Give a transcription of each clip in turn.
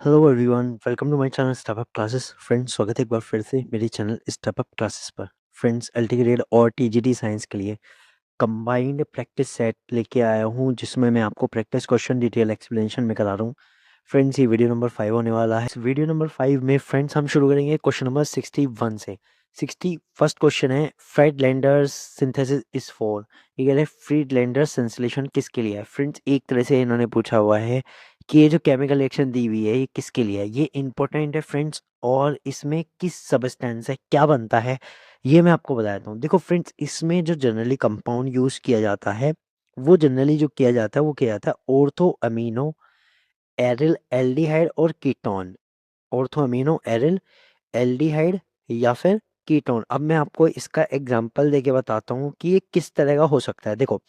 Hello everyone, welcome to my channel step up classes. Friends, स्वागत है एक बार फिर से मेरे चैनल स्टेप अप क्लासेस पर। फ्रेंड्स, एलटी ग्रेड और टीजीटी साइंस के लिए कंबाइंड प्रैक्टिस सेट लेके आया हूँ, जिसमें मैं आपको प्रैक्टिस क्वेश्चन डिटेल एक्सप्लेनेशन में करा रहा हूँ। फ्रेंड्स, ये वीडियो नंबर 5 होने वाला है। इस वीडियो नंबर 5 में फ्रेंड्स हम शुरू करेंगे क्वेश्चन नंबर 61 से। 61st क्वेश्चन है, फ्रीडलैंडर्स सिंथेसिस इज फॉर। ये कह रहे हैं फ्रीडलैंडर्स संश्लेषण किसके लिए है। फ्रेंड्स, एक तरह से इन्होंने पूछा हुआ है कि ये जो केमिकल रिएक्शन दी हुई है ये किसके लिए है। ये इंपॉर्टेंट है फ्रेंड्स, और इसमें किस सब्सटेंस है, क्या बनता है, ये मैं आपको बताता हूँ। देखो फ्रेंड्स, इसमें जो जनरली कंपाउंड यूज किया जाता है, वो जनरली जो किया जाता है वो किया जाता है ऑर्थो अमीनो एरिल एल्डिहाइड और ketone. Ortho amino aryl aldehyde या फिर कीटोन। अब मैं आपको इसका एग्जांपल देके बताता हूँ कि ये किस तरह का हो सकता है। देखो,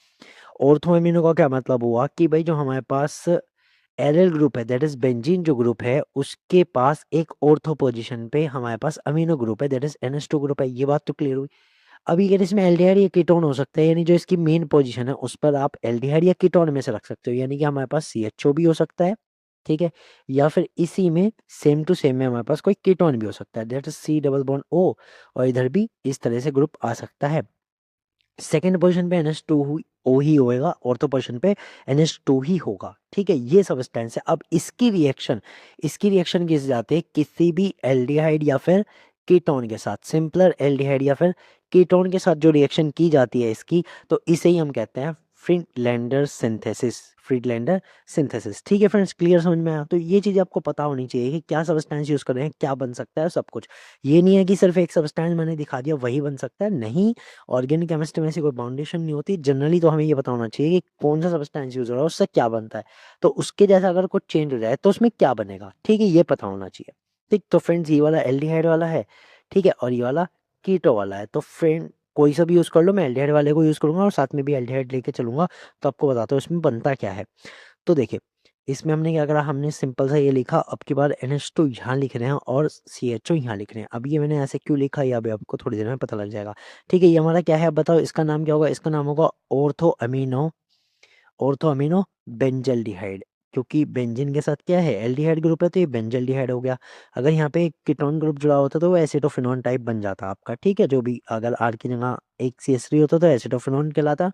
ऑर्थो अमीनो का क्या मतलब हुआ कि भाई जो हमारे पास एरिल ग्रुप है, दैट इज बेंजीन जो ग्रुप है, उसके पास एक ऑर्थो पोजीशन पे हमारे पास अमीनो ग्रुप है, दैट इज NH2 ग्रुप है। ये बात तो क्लियर हुई। अभी अगर इसमें एल्डिहाइड या कीटोन हो सकता है, यानी जो इसकी मेन पोजीशन है उस पर आप एल्डिहाइड या कीटोन में से रख सकते हो, यानी कि हमारे पास CHO भी हो सकता है, ठीक है, या फिर इसी में सेम टू सेम में हमारे पास कोई कीटोन भी हो सकता है, that is C double bond O, और इधर भी इस तरह से ग्रुप आ सकता है। सेकेंड पोजीशन पे NH2 O ही होएगा, ऑर्थो पोजीशन पे NH2 ही होगा, ठीक है। ये सब्सटेंस है। अब इसकी रिएक्शन किस जाते हैं, किसी भी एल्डिहाइड या फिर कीटोन के साथ, सिंपलर एल्डिहाइड या फिर कीटोन के साथ जो रिएक्शन की जाती है इसकी, तो इसे ही हम कहते हैं फ्रीडलैंडर सिंथेसिस। फ्रीडलैंडर सिंथेसिस, ठीक है फ्रेंड्स, क्लियर समझ में आया। तो ये चीज़ आपको पता होनी चाहिए कि क्या सब्सटेंस यूज कर रहे हैं, क्या बन सकता है, सब कुछ। ये नहीं है कि सिर्फ एक सब्सटेंस मैंने दिखा दिया वही बन सकता है, नहीं। ऑर्गेनिक केमिस्ट्री में ऐसी कोई बाउंडेशन नहीं होती। जनरली तो हमें ये पता होना चाहिए कि कौन सा सब्सटेंस यूज हो रहा है, उससे क्या बनता है, तो उसके जैसा अगर कुछ चेंज हो जाए तो उसमें क्या बनेगा, ठीक है, ये पता होना चाहिए। ठीक, तो फ्रेंड्स ये वाला एल्डिहाइड वाला है, ठीक है, और ये वाला कीटो वाला है। तो फ्रेंड कोई सा भी यूज कर लो, मैं एल्डिहाइड वाले को यूज करूंगा और साथ में भी एल्डिहाइड लेके चलूंगा, तो आपको बताता हूँ इसमें बनता क्या है। तो देखिए, इसमें हमने क्या करा, हमने सिंपल सा ये लिखा, अब की बार NH2 यहाँ लिख रहे हैं और CHO यहाँ लिख रहे हैं। अब ये मैंने ऐसे क्यों लिखा, ये अभी आपको थोड़ी देर में पता लग जाएगा, ठीक है। ये हमारा क्या है, अब बताओ इसका नाम क्या होगा। इसका नाम होगा ऑर्थो अमीनो बेंजल्डिहाइड, क्योंकि बेंजीन के साथ क्या है, एल्डिहाइड ग्रुप है, तो ये बेंजल्डिहाइड हो गया। अगर यहाँ पे एक कीटोन ग्रुप जुड़ा होता तो वो एसिटोफिनोन टाइप बन जाता आपका, ठीक है। जो भी अगर R की जगह एक CH3 होता तो एसिटोफिनोन कहलाता,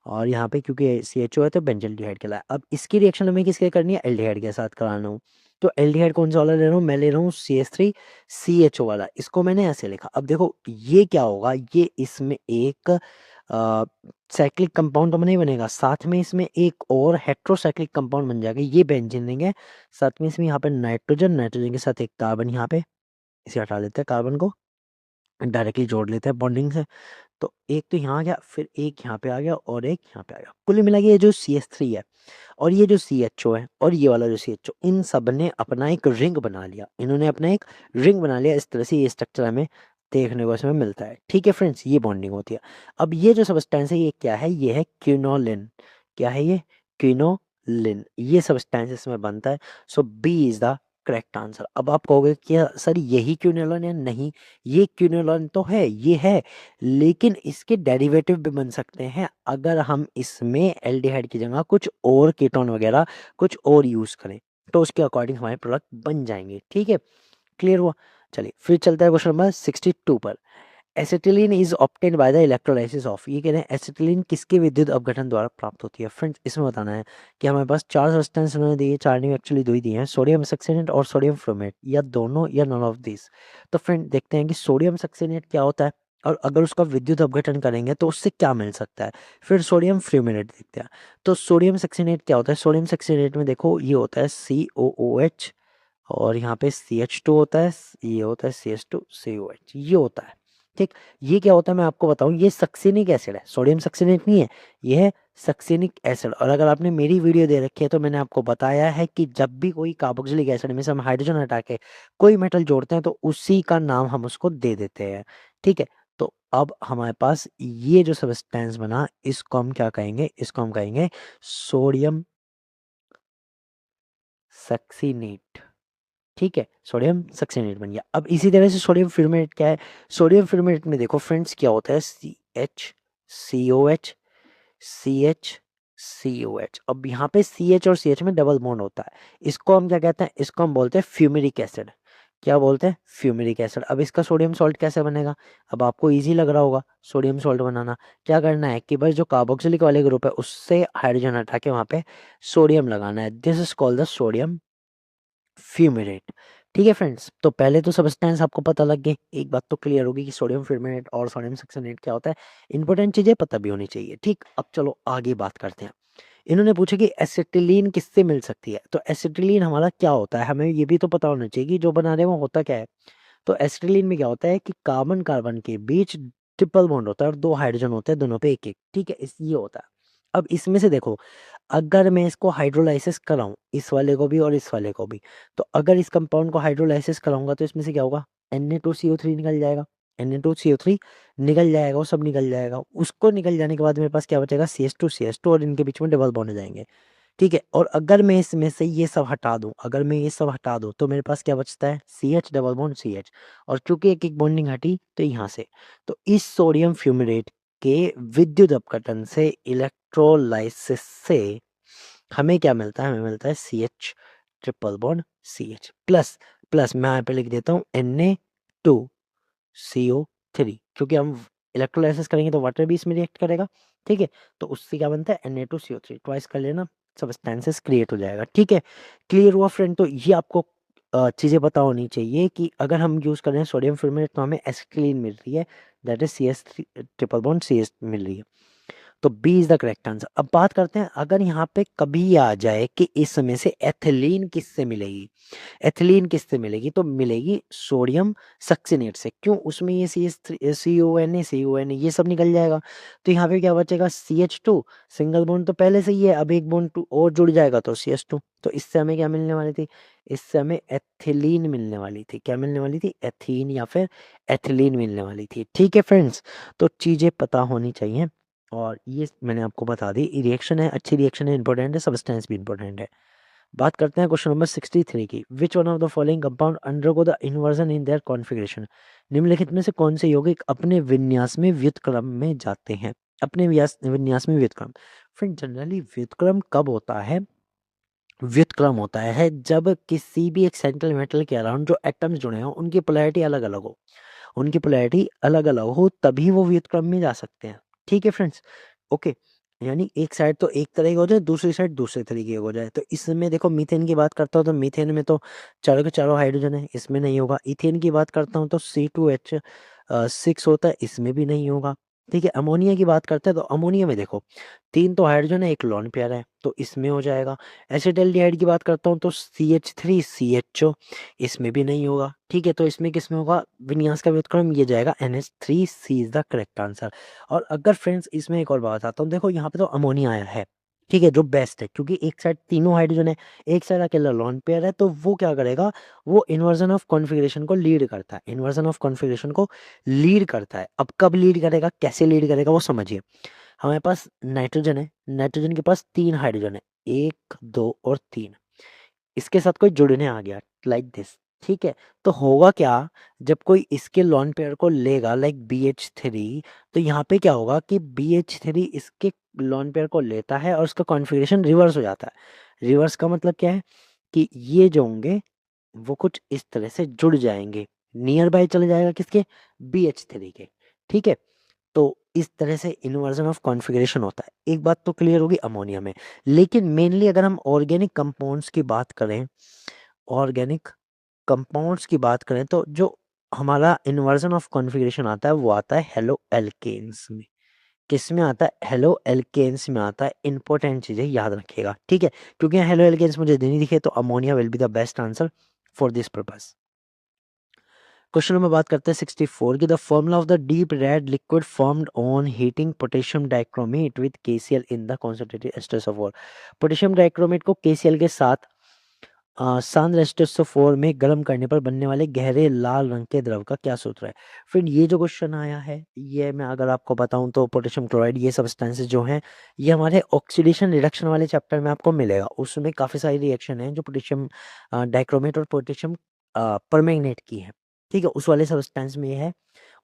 और यहाँ पे क्योंकि CHO है तो बेंजल्डिहाइड कहलाया। अब इसकी रिएक्शन हमें किसके करनी है, एल्डिहाइड के साथ कराना हूँ। तो एल्डिहाइड कौन सा वाला ले रहा हूँ, मैं ले रहा हूँ CH3 CHO वाला। इसको मैंने ऐसे लिखा। अब देखो ये क्या होगा, ये इसमें एक साइक्लिक कंपाउंड तो नहीं बनेगा, साथ में इसमें एक और हेट्रोसाइक्लिक कंपाउंड बन जाएगा, ये बेंजीन देंगे। साथ में इसमें यहाँ पे नाइट्रोजन के साथ एक कार्बन, यहाँ पे इसे हटा लेते हैं, कार्बन को डायरेक्टली जोड़ लेते हैं बॉन्डिंग से। तो एक तो यहाँ आ गया, फिर एक यहाँ पे आ गया और एक यहाँ पे आ गया। कुल मिला के ये जो CH3 है और ये जो CHO है और ये वाला जो CHO, इन सब ने अपना एक रिंग बना लिया। इन्होंने अपना एक रिंग बना लिया। इस तरह से ये स्ट्रक्चर हमें देखने को इसमें मिलता है, ठीक है फ्रेंड्स, ये बॉन्डिंग होती है। अब ये जो सब्सटेंस है ये क्या है, ये है क्विनोलिन। क्या है ये, क्विनोलिन, ये सब्सटेंस इसमें बनता है। सो B is the correct answer. अब आप कहोगे कि सर यही क्विनोलिन है, नहीं, ये क्विनोलिन तो है, ये है, लेकिन इसके डेरिवेटिव भी बन सकते हैं अगर हम इसमें एल्डिहाइड की जगह कुछ और कीटोन वगैरह कुछ और यूज करें, तो उसके अकॉर्डिंग हमारे प्रोडक्ट बन जाएंगे, ठीक है, क्लियर हुआ। चलिए फिर चलता है क्वेश्चन नंबर 62 पर। Acetylene is obtained by the electrolysis of, ये कह रहे हैं एसिटिलीन किसके विद्युत अपघटन द्वारा प्राप्त होती है। फ्रेंड्स, इसमें बताना है कि हमारे पास चार सब्सटेंस उन्होंने दी है, चार नहीं एक्चुअली दो ही दिए हैं, सोडियम सक्सिनेट और सोडियम फ्लोमेट, या दोनों या नॉन ऑफ दिस। तो फ्रेंड देखते हैं कि सोडियम सक्सिनेट क्या होता है, और अगर उसका विद्युत अपघटन करेंगे तो उससे क्या मिल सकता है। फिर सोडियम फ्यूमेनेट देखते हैं। तो सोडियम सक्सिनेट क्या होता है, सोडियम सक्सिनेट में देखो ये होता है COOH, और यहाँ पे CH2 होता है, ये होता है CH2COH, ये होता है, ठीक। ये क्या होता है मैं आपको बताऊं, ये सक्सिनिक एसिड है, सोडियम सक्सिनेट नहीं है, ये है सक्सिनिक एसिड। और अगर आपने मेरी वीडियो दे रखी है तो मैंने आपको बताया है कि जब भी कोई कार्बोक्सिलिक एसिड में से हम हाइड्रोजन हटा के कोई मेटल जोड़ते हैं तो उसी का नाम हम उसको दे देते हैं, ठीक है। तो अब हमारे पास ये जो सब्सटेंस बना, इसको हम क्या कहेंगे, इसको हम कहेंगे सोडियम सक्सिनेट, ठीक है, सोडियम सक्सिनेट बन गया। अब इसी तरह से सोडियम फ्यूमेट क्या है, सोडियम फ्यूमेट में देखो फ्रेंड्स क्या होता है, CH COH CH COH। अब यहाँ पे CH और CH में डबल बॉन्ड होता है, इसको हम क्या कहते हैं, इसको हम बोलते हैं फ्यूमेरिक एसिड। क्या बोलते हैं, फ्यूमेरिक एसिड। अब इसका सोडियम सॉल्ट कैसे बनेगा, अब आपको इजी लग रहा होगा सोडियम सॉल्ट बनाना। क्या करना है कि बस जो कार्बोक्सिलिक वाले ग्रुप है उससे हाइड्रोजन हटा के वहाँ पे सोडियम लगाना है, this is called the sodium fumarate. ठीक है फ्रेंड्स, तो पहले तो सब्सटेंस आपको पता लग गई, एक बात तो क्लियर होगी कि सोडियम फ्यूमेरेट और सोडियम सक्सेनेट क्या होता है, इंपॉर्टेंट चीजें पता भी होनी चाहिए। ठीक, अब चलो आगे बात करते हैं। इन्होंने पूछा कि एसिटिलीन किससे मिल सकती है, तो एसिटिलीन हमारा क्या होता है, हमें ये भी तो पता होना चाहिए कि जो बना रहे हैं वो होता क्या है। तो एसिटिलीन में क्या होता है कि कार्बन कार्बन के बीच ट्रिपल बॉन्ड होता है और दो हाइड्रोजन होते हैं दोनों पे एक एक। ठीक है, इस ये होता है। अब इसमें से देखो, अगर मैं इसको हाइड्रोलाइसिस कराऊं, इस वाले को भी और इस वाले को भी, तो अगर इस कंपाउंड को हाइड्रोलाइसिस कराऊंगा तो इसमें से क्या होगा, Na2CO3 निकल जाएगा। Na2CO3 निकल जाएगा, वो सब निकल जाएगा। उसको निकल जाने के बाद मेरे पास क्या बचेगा, CH2 और इनके बीच में डबल बॉन्ड हो जाएंगे। ठीक है, और अगर मैं इसमें से ये सब हटा दूं, अगर मैं ये सब हटा दूं तो मेरे पास क्या बचता है, CH डबल बॉन्ड CH। और चूंकि एक एक बॉन्डिंग हटी तो यहाँ से, तो इस सोडियम फ्यूमेरेट के विद्युत अपघटन से, इलेक्ट्रोलाइसिस से हमें क्या मिलता है, हमें मिलता है CH triple bond CH plus, plus मैं यहाँ पे लिख देता हूँ Na2CO3, क्योंकि हम इलेक्ट्रोलाइसिस करेंगे तो वाटर भी इसमें रिएक्ट करेगा। ठीक है, तो उससे क्या बनता है, Na2CO3 ट्वाइस कर लेना, सब्सटेंसेस क्रिएट हो जाएगा। ठीक है, क्लियर हुआ फ्रेंड। तो ये आपको चीज़ें पता होनी चाहिए कि अगर हम यूज़ कर रहे हैं सोडियम फ्यूमेट तो हमें एसिटिलीन मिल रही है, that is CS3 triple bond CS मिल रही है। तो B is the correct answer. अब बात करते हैं, अगर यहाँ पे कभी आ जाए कि इसमें से एथिलीन किससे मिलेगी, एथिलीन किससे मिलेगी, तो मिलेगी सोडियम सक्सिनेट से। क्यों, उसमें ये CONA ये सब निकल जाएगा। तो यहाँ पे क्या बचेगा, CH2, सिंगल बॉन्ड तो पहले से ही है, अब एक बॉन्ड टू और जुड़ जाएगा तो CH2। तो इससे हमें क्या मिलने वाली थी, इससे हमें एथिलीन मिलने वाली थी। क्या मिलने वाली थी, एथीन या फिर एथिलीन मिलने वाली थी। ठीक है फ्रेंड्स, तो चीज़ें पता होनी चाहिए, और ये मैंने आपको बता दी। रिएक्शन है, अच्छी रिएक्शन है, इंपॉर्टेंट है, सब्सटेंस भी इंपॉर्टेंट है। बात करते हैं क्वेश्चन नंबर 63 की। Which one of the following compound undergo the inversion in their configuration. निम्नलिखित में से कौन से यौगिक अपने विन्यास में व्युत्क्रम में जाते हैं, अपने विन्यास में व्युत्क्रम। फ्रेंड जनरली व्युत्क्रम कब होता है, व्युत्क्रम होता है जब किसी भी एक सेंट्रल मेटल के अराउंड जो एटम्स जुड़े हों उनकी पोलैरिटी अलग अलग हो, उनकी पोलैरिटी अलग अलग हो तभी वो व्युत्क्रम में जा सकते हैं। ठीक है फ्रेंड्स, ओके। यानी एक साइड तो एक तरह की हो जाए, दूसरी साइड दूसरे तरीके की हो जाए। तो इसमें देखो, मीथेन की बात करता हूँ तो मीथेन में तो चारों के चारों हाइड्रोजन है, इसमें नहीं होगा। इथेन की बात करता हूँ तो C2H6 होता है, इसमें भी नहीं होगा। ठीक है, अमोनिया की बात करते हैं तो अमोनिया में देखो, तीन तो हाइड्रोजन है, एक लोन पेयर है, तो इसमें हो जाएगा। एसिटाल्डिहाइड की बात करता हूँ तो CH3CHO, इसमें भी नहीं होगा। ठीक है, तो इसमें किस में होगा, विन्यास का व्युत्क्रम ये जाएगा NH3C is the correct answer. और अगर फ्रेंड्स इसमें एक और बात आता हूँ, देखो यहाँ पे तो अमोनिया आया है, ठीक है, जो बेस्ट है, क्योंकि एक साइड तीनों हाइड्रोजन है, एक साइड अकेला लोन पेयर है, तो वो क्या करेगा, वो इन्वर्जन ऑफ कॉन्फ़िगरेशन को लीड करता है, इन्वर्जन ऑफ कॉन्फ़िगरेशन को लीड करता है। अब कब लीड करेगा, कैसे लीड करेगा, वो समझिए। हमारे पास नाइट्रोजन है, नाइट्रोजन के पास तीन हाइड्रोजन है, एक दो और तीन, इसके साथ कोई जुड़ने आ गया लाइक दिस। ठीक है, तो होगा क्या, जब कोई इसके लॉन पेयर को लेगा लाइक BH3, तो यहाँ पे क्या होगा कि BH3 इसके लॉन पेयर को लेता है और उसका कॉन्फ़िगरेशन रिवर्स हो जाता है। रिवर्स का मतलब क्या है कि ये जो होंगे वो कुछ इस तरह से जुड़ जाएंगे, नियर बाय चले जाएगा किसके, BH3 के। ठीक है, तो इस तरह से इन्वर्जन ऑफ कॉन्फ़िगरेशन होता है। एक बात तो क्लियर होगी अमोनिया में। लेकिन मेनली अगर हम ऑर्गेनिक कंपाउंड्स की बात करें, ऑर्गेनिक कंपाउंड्स की बात करें तो जो हमारा इन्वर्जन ऑफ कॉन्फ़िगरेशन आता है वो आता है हेलो एल्केन्स में। किस में आता है, हेलो एल्केन्स में आता है। इंपॉर्टेंट चीज़ें याद रखिएगा, ठीक है, क्योंकि हेलो एल्केन्स मुझे नहीं दिखे तो ammonia will be the best answer for this purpose. Question number बात करते हैं 64 की। The formula of the deep red liquid formed on heating potassium dichromate with KCl in the concentrated asters of water. Potassium dichromate को KCl के साथ सांद्र asters of water में गर्म करने पर बनने वाले गहरे लाल रंग के द्रव का क्या सूत्र है। फ्रेंड ये जो क्वेश्चन आया है, ये मैं अगर आपको बताऊं तो पोटेशियम क्लोराइड, ये सब्सटेंसेस जो हैं ये हमारे ऑक्सीडेशन रिडक्शन वाले चैप्टर में आपको मिलेगा। उसमें काफ़ी सारी रिएक्शन है जो पोटेशियम डाइक्रोमेट और पोटेशियम परमैंगनेट की है। ठीक है, उस वाले सब्सटेंस में है,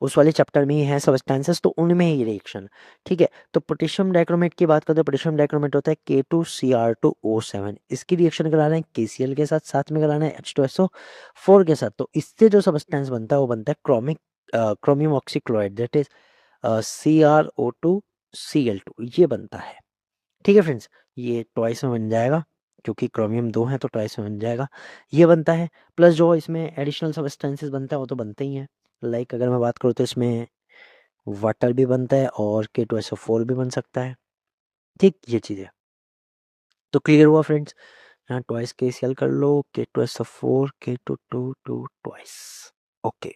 उस वाले चैप्टर में ही है सब्सटेंसेस, तो उनमें ही रिएक्शन। ठीक है, तो पोटेशियम डाइक्रोमेट की बात करते हैं। पोटेशियम डाइक्रोमेट होता है K2Cr2O7, इसकी रिएक्शन कराना है KCl के साथ, साथ में कराना है H2SO4 के साथ। तो इससे जो सब्सटेंस बनता है वो बनता है chromium oxychloride, that is CrO2Cl2, ये बनता है। ठीक है फ्रेंड्स, ये ट्वाइस में बन जाएगा, क्योंकि क्रोमियम 2 है तो ट्वाइस में बन जाएगा, ये बनता है। प्लस जो इसमें एडिशनल सब्सटेंसेस बनता है वो तो बनते ही हैं। लाइक अगर मैं बात करूँ तो इसमें वाटर भी बनता है और K2SO4 भी बन सकता है। ठीक, ये चीज़ें तो क्लियर हुआ फ्रेंड्स। यहाँ ट्वाइस KCl कर लो, K2SO4, K2 twice. Okay,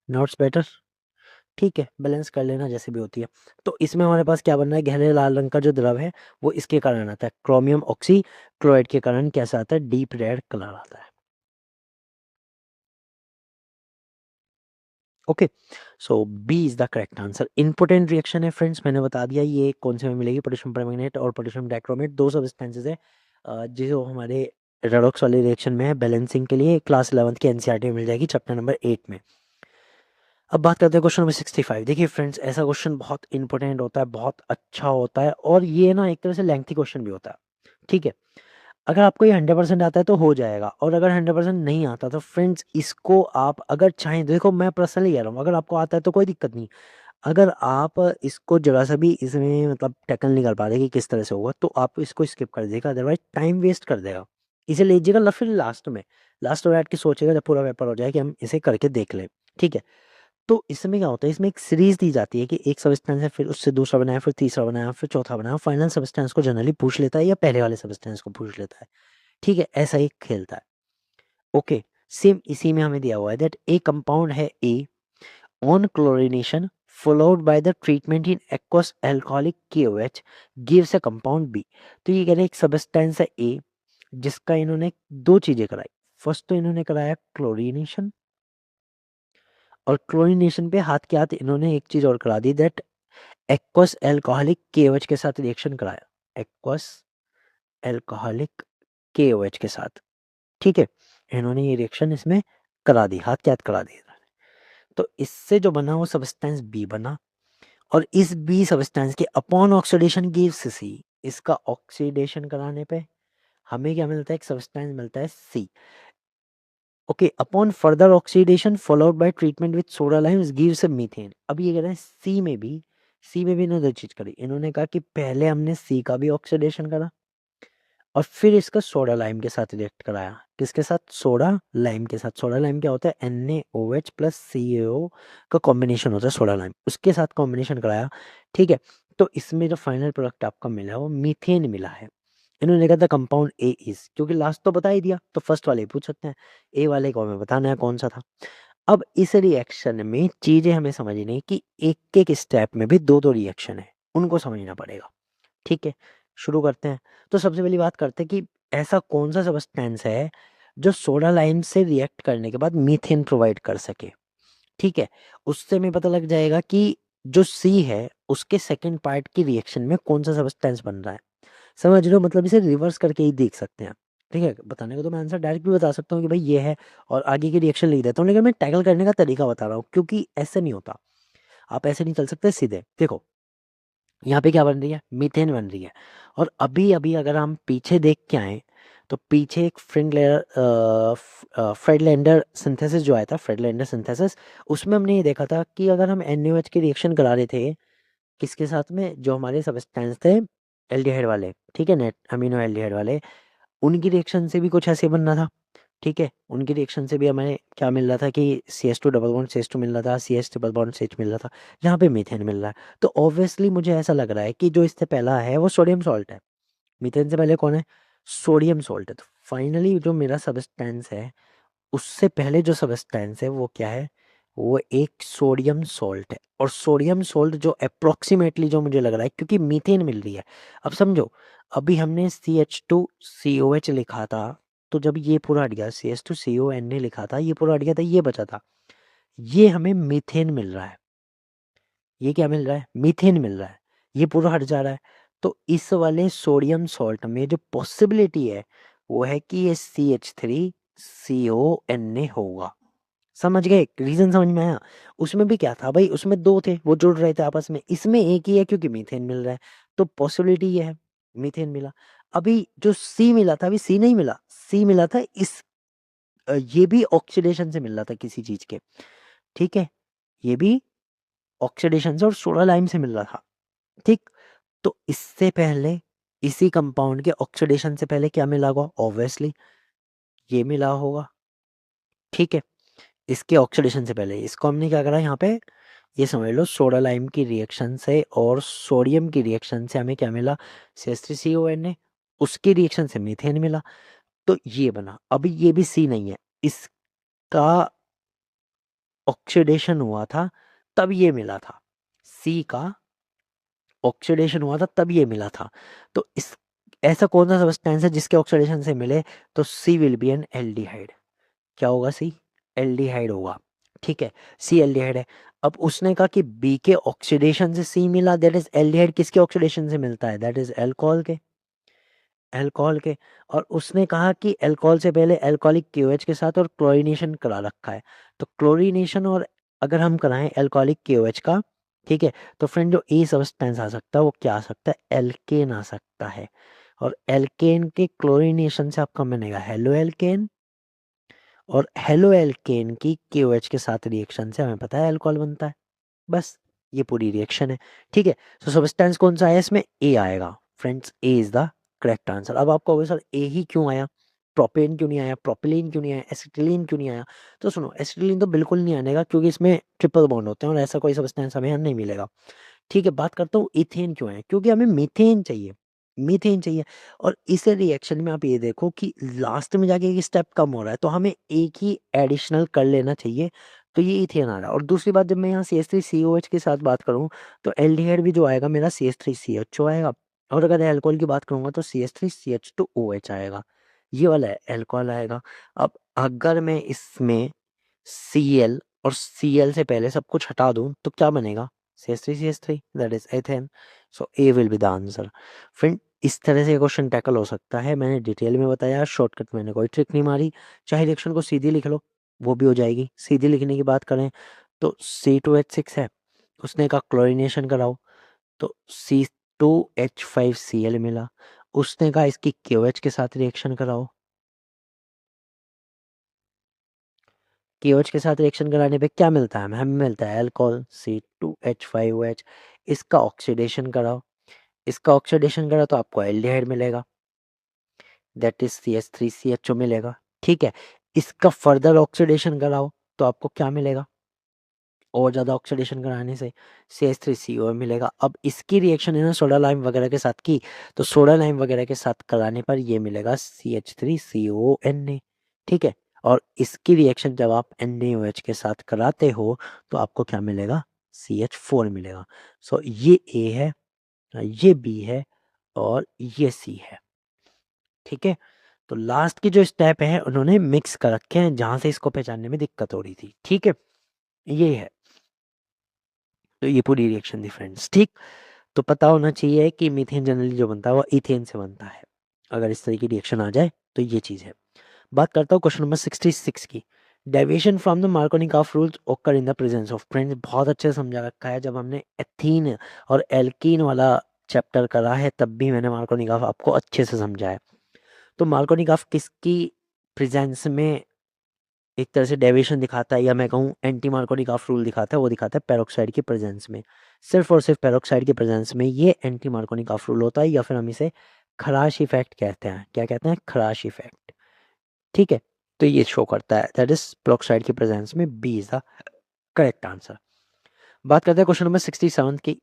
notes better. ठीक है, बैलेंस कर लेना जैसे भी होती है। तो इसमें हमारे पास क्या बन रहा है, गहरे लाल रंग का जो द्रव है वो इसके कारण आता है, क्रोमियम ऑक्सी क्लोराइड के कारण कैसा आता है, डीप रेड कलर आता है। Okay, so B is the correct answer. Important reaction है फ्रेंड्स, मैंने बता दिया ये कौन से में मिलेगी, पोटेशियम परमैंगनेट और पोटेशियम डाइक्रोमेट, दो सब्सटेंसेस है जो हमारे रेडॉक्स वाले रिएक्शन में है। बैलेंसिंग के लिए क्लास 11th की एनसीईआरटी में मिल जाएगी, चैप्टर नंबर 8 में। अब बात करते हैं क्वेश्चन नंबर 65। देखिए फ्रेंड्स, ऐसा क्वेश्चन बहुत इंपॉर्टेंट होता है, बहुत अच्छा होता है, और ये ना एक तरह से लेंथी क्वेश्चन भी होता है। ठीक है, अगर आपको ये 100% आता है तो हो जाएगा, और अगर 100% नहीं आता तो फ्रेंड्स इसको आप अगर चाहें, देखो मैं पर्सनली कह रहा हूँ, अगर आपको आता है तो कोई दिक्कत नहीं। अगर आप इसको जरा सा भी इसमें मतलब टैकल नहीं कर पा रहे कि किस तरह से होगा, तो आप इसको स्किप कर देगा, अदरवाइज टाइम वेस्ट कर देगा। इसे लीजिएगा फिर लास्ट में बैठ के सोचेगा जब पूरा पेपर हो जाए कि हम इसे करके देख लें। ठीक है, तो इसमें क्या होता है, इसमें एक सीरीज दी जाती है कि एक सब्सटेंस है, फिर उससे दूसरा बनाया, फिर तीसरा बनाया, फिर चौथा बनाया, फाइनल सब्सटेंस को जनरली पूछ लेता है या पहले वाले सब्सटेंस को पूछ लेता है। ठीक है, ऐसा ही खेलता है। ओके, सेम इसी में हमें दिया हुआ है दैट ए कंपाउंड है A on chlorination followed by the treatment in aqueous alcoholic KOH gives a compound B। तो ये कह रहे हैं एक सब्सटेंस है A जिसका इन्होंने दो चीजें कराई। फर्स्ट तो इन्होंने कराया क्लोरीनेशन, और क्लोरीनेशन पे हाथ के हाथ इन्होंने एक चीज और करा दी, दैट एक्वस एल्कोहलिक KOH के साथ रिएक्शन कराया, एक्वस एल्कोहलिक KOH के साथ। ठीक है, इन्होंने ये रिएक्शन इसमें करा दी, हाथ के हाथ करा दी। तो इससे जो बना वो सब्सटेंस बी बना, और इस बी सब्सटेंस के अपॉन ऑक्सीडेशन गिव्स सी। इसका ऑक्सीडेशन कराने पे हमें क्या मिलता है, एक सब्सटेंस मिलता है C. Okay, upon further oxidation followed by treatment with soda limes gives a methane. अब ये कह रहे हैं सी में भी इन्होंने दो चीज करी, इन्होंने कहा कि पहले हमने सी का भी ऑक्सीडेशन करा और फिर इसका सोडा लाइम के साथ रिएक्ट कराया। किसके साथ, सोडा लाइम के साथ। सोडा लाइम क्या होता है, NaOH प्लस CaO का कॉम्बिनेशन होता है सोडा लाइम, उसके साथ कॉम्बिनेशन कराया। ठीक है, तो इसमें जो फाइनल प्रोडक्ट आपका मिला है वो मीथेन मिला है। इन्होंने कहा था कंपाउंड ए इज, क्योंकि लास्ट तो बता ही दिया तो फर्स्ट वाले ही पूछ सकते हैं, ए वाले को हमें बताना है कौन सा था। अब इस रिएक्शन में चीजें हमें समझनी है कि एक एक स्टेप में भी दो दो रिएक्शन है, उनको समझना पड़ेगा। ठीक है, शुरू करते हैं। तो सबसे पहली बात करते हैं कि ऐसा कौन सा सब्सटेंस है जो सोडा लाइम से रिएक्ट करने के बाद मीथेन प्रोवाइड कर सके। ठीक है, उससे हमें पता लग जाएगा कि जो सी है उसके सेकंड पार्ट की रिएक्शन में कौन सा सब्सटेंस बन रहा है। समझ रहे हो, मतलब इसे रिवर्स करके ही देख सकते हैं। ठीक है, बताने को तो मैं आंसर डायरेक्ट भी बता सकता हूँ कि भाई ये है और आगे की रिएक्शन लिख देता हूँ, लेकिन मैं टैकल करने का तरीका बता रहा हूँ, क्योंकि ऐसे नहीं होता, आप ऐसे नहीं चल सकते सीधे। देखो यहाँ पे क्या बन रही है, मीथेन बन रही है। और अभी अभी अगर हम पीछे देख के आए तो पीछे एक फ्रेडलैंडर सिंथेसिस जो आया था, फ्रेडलैंडर सिंथेसिस, उसमें हमने ये देखा था कि अगर हम NaOH की रिएक्शन करा रहे थे किसके साथ में, जो हमारे सब्सटेंस थे एल्डिहाइड वाले, ठीक है, नेट अमीनो एल्डिहाइड वाले, उनकी रिएक्शन से भी कुछ ऐसे बनना था। ठीक है, उनकी रिएक्शन से भी हमें क्या मिल रहा था कि CH2 डबल बॉन्ड CH2 मिल रहा था, CH ट्रिपल बॉन्ड CH मिल रहा था, यहाँ पे मीथेन मिल रहा है। तो ऑब्वियसली मुझे ऐसा लग रहा है कि जो इससे पहला है वो सोडियम सॉल्ट है। मीथेन से पहले कौन है, सोडियम सॉल्ट है। तो फाइनली जो मेरा सबस्टेंस है उससे पहले जो सबस्टेंस है वो क्या है, वो एक सोडियम सॉल्ट है। और सोडियम सॉल्ट जो अप्रोक्सीमेटली जो मुझे लग रहा है, क्योंकि मीथेन मिल रही है। अब समझो, अभी हमने CH2COH लिखा था, तो जब ये पूरा हट गया, CH2CONA लिखा था, ये पूरा हट गया था, ये बचा था, ये हमें मीथेन मिल रहा है। ये क्या मिल रहा है, मीथेन मिल रहा है, ये पूरा हट जा रहा है। तो इस वाले सोडियम सॉल्ट में जो पॉसिबिलिटी है वो है कि ये CH3CONA होगा। समझ गए, रीजन समझ में आया। उसमें भी क्या था भाई, उसमें दो थे वो जुड़ रहे थे आपस में, इसमें एक ही है क्योंकि मीथेन मिल रहा है, तो पॉसिबिलिटी ये है मीथेन मिला। अभी जो सी मिला था, अभी सी नहीं मिला, सी मिला था इस ये भी ऑक्सीडेशन से मिल रहा था किसी चीज के, ठीक है, ये भी ऑक्सीडेशन से और सोलर लाइम से मिल रहा था, ठीक। तो इससे पहले इसी कंपाउंड के ऑक्सीडेशन से पहले क्या मिला होगा, ऑब्वियसली ये मिला होगा, ठीक है। इसके ऑक्सीडेशन से पहले इसको हमने क्या करा यहाँ पे, ये समझ लो सोडा लाइम की रिएक्शन से और सोडियम की रिएक्शन से हमें क्या मिला, CH3CONA, उसकी रिएक्शन से मीथेन मिला, तो ये बना। अभी ये भी सी नहीं है, इसका ऑक्सीडेशन हुआ था तब ये मिला था, सी का ऑक्सीडेशन हुआ था तब ये मिला था। तो इस ऐसा कौन सा सब्सटेंस है जिसके ऑक्सीडेशन से मिले, तो सी विल बी एन एल्डिहाइड। क्या होगा, सी एल्डिहाइड होगा, ठीक है, सी एल्डिहाइड है। अब उसने कहा कि बी के ऑक्सीडेशन से सी मिला, दैट इज एल्डिहाइड किसके ऑक्सीडेशन से मिलता है, दैट इज अल्कोहल के, अल्कोहल के। और उसने कहा कि अल्कोहल से पहले अल्कोहलिक KOH के साथ और क्लोरीनेशन करा रखा है, तो क्लोरीनेशन और अगर हम कराएं अल्कोहलिक KOH का, ठीक है, तो फ्रेंड जो ए सब्सटेंस आ सकता है वो क्या आ सकता है, एल्केन आ सकता है। और एल्केन के क्लोरीनेशन से आपका बनेगा हेलो एल्केन, और हेलो एल्केन की KOH के साथ रिएक्शन से हमें पता है अल्कोहल बनता है, बस ये पूरी रिएक्शन है, ठीक है। तो सब्सटेंस कौन सा आया इसमें, ए आएगा friends, A is the correct answer. अब आपको सर ए ही क्यों आया, प्रोपेन क्यों नहीं आया, प्रोपिलीन क्यों नहीं आया, एसिटिलीन क्यों नहीं आया, तो सुनो एसिटिलीन तो बिल्कुल नहीं आनेगा क्योंकि इसमें ट्रिपल बॉन्ड होते हैं और ऐसा कोई सब्सटेंस हमें यहाँ नहीं मिलेगा, ठीक है। बात करता हूँ इथेन क्यों है, क्योंकि हमें मीथेन चाहिए, मीथेन चाहिए। और इस रिएक्शन में आप ये देखो कि लास्ट में जाके एक स्टेप कम हो रहा है, तो हमें एक ही एडिशनल कर लेना चाहिए, तो ये इथेन आ रहा है। और दूसरी बात, जब मैं यहाँ CH3COH के साथ बात करूँ तो एल्डिहाइड भी जो आएगा मेरा CH3CHO आएगा, और अगर अल्कोहल की बात करूंगा तो CH3CH2OH आएगा, ये वाला अल्कोहल आएगा। अब अगर मैं इसमें Cl और Cl से पहले सब कुछ हटा दूं तो क्या बनेगा, CH3CH3, that is ethane, so A will be the answer. Friend इस तरह से क्वेश्चन टैकल हो सकता है, मैंने डिटेल में बताया, शॉर्टकट मैंने कोई ट्रिक नहीं मारी। चाहे रिएक्शन को सीधी लिख लो वो भी हो जाएगी। सीधी लिखने की बात करें तो C2H6 है, उसने कहा क्लोरीनेशन कराओ, तो C2H5Cl मिला, उसने कहा इसकी KOH के साथ रिएक्शन कराओ, KOH के साथ रिएक्शन कराने पे क्या मिलता है, हमें मिलता है अल्कोहल C2H5OH, इसका ऑक्सीडेशन कराओ, इसका ऑक्सीडेशन करा तो आपको एल्डिहाइड मिलेगा, दैट इज CH3CHO मिलेगा, ठीक है। इसका फर्दर ऑक्सीडेशन कराओ तो आपको क्या मिलेगा, और ज़्यादा ऑक्सीडेशन कराने से CH3CO मिलेगा। अब इसकी रिएक्शन है ना सोडा लाइम वगैरह के साथ की, तो सोडा लाइम वगैरह के साथ कराने पर ये मिलेगा CH3CONA, ठीक है। और इसकी रिएक्शन जब आप NaOH के साथ कराते हो तो आपको क्या मिलेगा, CH4 मिलेगा। सो ये A है, ये B है, और ये C है, ठीक है। तो लास्ट की जो स्टेप है उन्होंने मिक्स कर रखे हैं जहां से इसको पहचानने में दिक्कत हो रही थी, ठीक है, ये है। तो ये पूरी रिएक्शन थी फ्रेंड्स, ठीक। तो पता होना चाहिए कि मीथेन जनरली जो बनता है वो इथेन से बनता है, अगर इस तरह की रिएक्शन आ जाए तो ये चीज़ है। बात करता हूँ क्वेश्चन नंबर 66 की, deviation from the Markovnikov rules occur in the presence of, friends बहुत अच्छे से समझा रखा है, जब हमने एथीन और एल्कीन वाला चैप्टर करा है तब भी मैंने मार्कोनिकॉफ आपको अच्छे से समझा है। तो मार्कोनिकॉफ किसकी प्रेजेंस में एक तरह से डेविएशन दिखाता है, या मैं कहूँ एंटी मार्कोनिकॉफ रूल दिखाता है, वो दिखाता है पेरोक्साइड की प्रेजेंस में, सिर्फ और सिर्फ पेरोक्साइड की प्रेजेंस में ये एंटी मार्कोनिकॉफ रूल होता है, या फिर हम इसे खराश इफेक्ट कहते हैं, क्या कहते हैं, खराश इफेक्ट, ठीक है। तो ये शो करता है दैट इज पेरोक्साइड की प्रेजेंस में, B is the correct answer. बात करते हैं क्वेश्चन नंबर 67 की,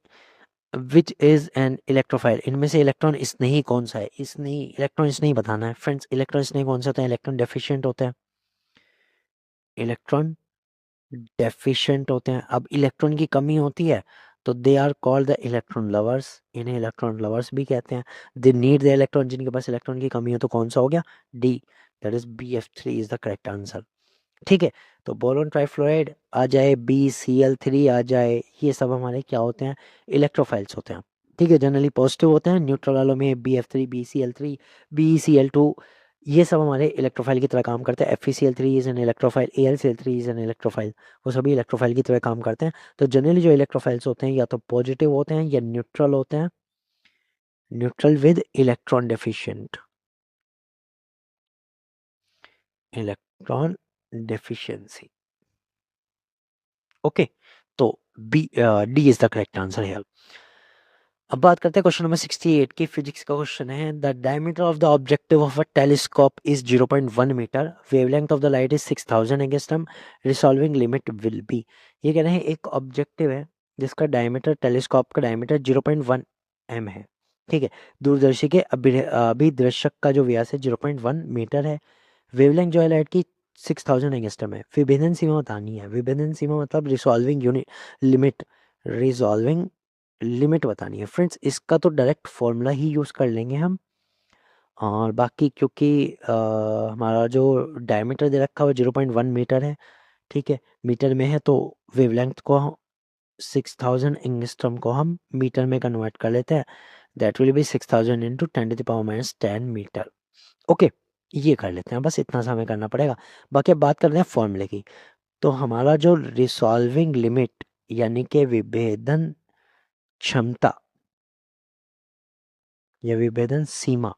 विच इज एन इलेक्ट्रोफाइल, इनमें से इलेक्ट्रॉन स्नेही कौन सा है, स्नेही इलेक्ट्रॉन स्नेही बताना है फ्रेंड्स। इलेक्ट्रॉन स्नेही कौन से होते हैं, इलेक्ट्रॉन डेफिशिएंट होते हैं, इलेक्ट्रॉन डेफिशिएंट होते हैं। अब इलेक्ट्रॉन की कमी होती है तो they are called the electron lovers, इन्हें इलेक्ट्रॉन लवर्स भी कहते हैं। दे नीड द इलेक्ट्रॉन, जिनके पास इलेक्ट्रॉन की कमी हो तो कौन सा हो गया, D, that is BF3 is the correct answer, ठीक है। तो बोरोन ट्राइफ्लोराइड आ जाए, BCl3 आ जाए, ये सब हमारे क्या होते हैं, इलेक्ट्रोफाइल्स होते हैं, ठीक है। जनरली पॉजिटिव होते हैं, न्यूट्रल वालों में BF3 BCl3 BeCl2 ये सब हमारे इलेक्ट्रोफाइल की तरह काम करते हैं। FeCl3 is an electrophile, AlCl3 is an electrophile, वो सभी इलेक्ट्रोफाइल की तरह काम करते हैं। तो जनरली जो इलेक्ट्रोफाइल्स होते हैं या तो पॉजिटिव होते हैं या न्यूट्रल होते हैं, neutral with electron deficient, electron deficiency. Okay, तो D is the correct answer है। अब बात करते हैं क्वेश्चन नंबर 68 की। फिजिक्स का क्वेश्चन है, the diameter of the objective of a telescope is 0.1 metre, wavelength of the light is 6000 angstrom, resolving limit will be. ये कह रहे हैं एक ऑब्जेक्टिव है जिसका डायमीटर, टेलीस्कोप का डायमीटर 0.1 m है, ठीक है। दूरदर्शी के अभिदर्शक का जो व्यास है 0.1 मीटर है, वेवलेंथ जो है लाइट की 6000 एंगस्ट्रॉम है। विभेदन सीमा बतानी है। विभेदन सीमा मतलब resolving unit limit, resolving limit बतानी है। फ्रेंड्स इसका तो डायरेक्ट फॉर्मूला ही यूज़ कर लेंगे हम, और बाकी क्योंकि हमारा जो डायमीटर दे रखा हुआ 0.1 मीटर है, ठीक है, मीटर में है, तो वेवलेंथ को 6000 एंगस्ट्रॉम को हम मीटर में कन्वर्ट कर लेते हैं। That will be 6000 into 10⁻⁻10 metre. Okay, ये कर लेते हैं, बस इतना सा हमें करना पड़ेगा। बाकी अब बात करते हैं फॉर्मूले की। तो हमारा जो रिसॉल्विंग लिमिट यानी कि विभेदन क्षमता या विभेदन सीमा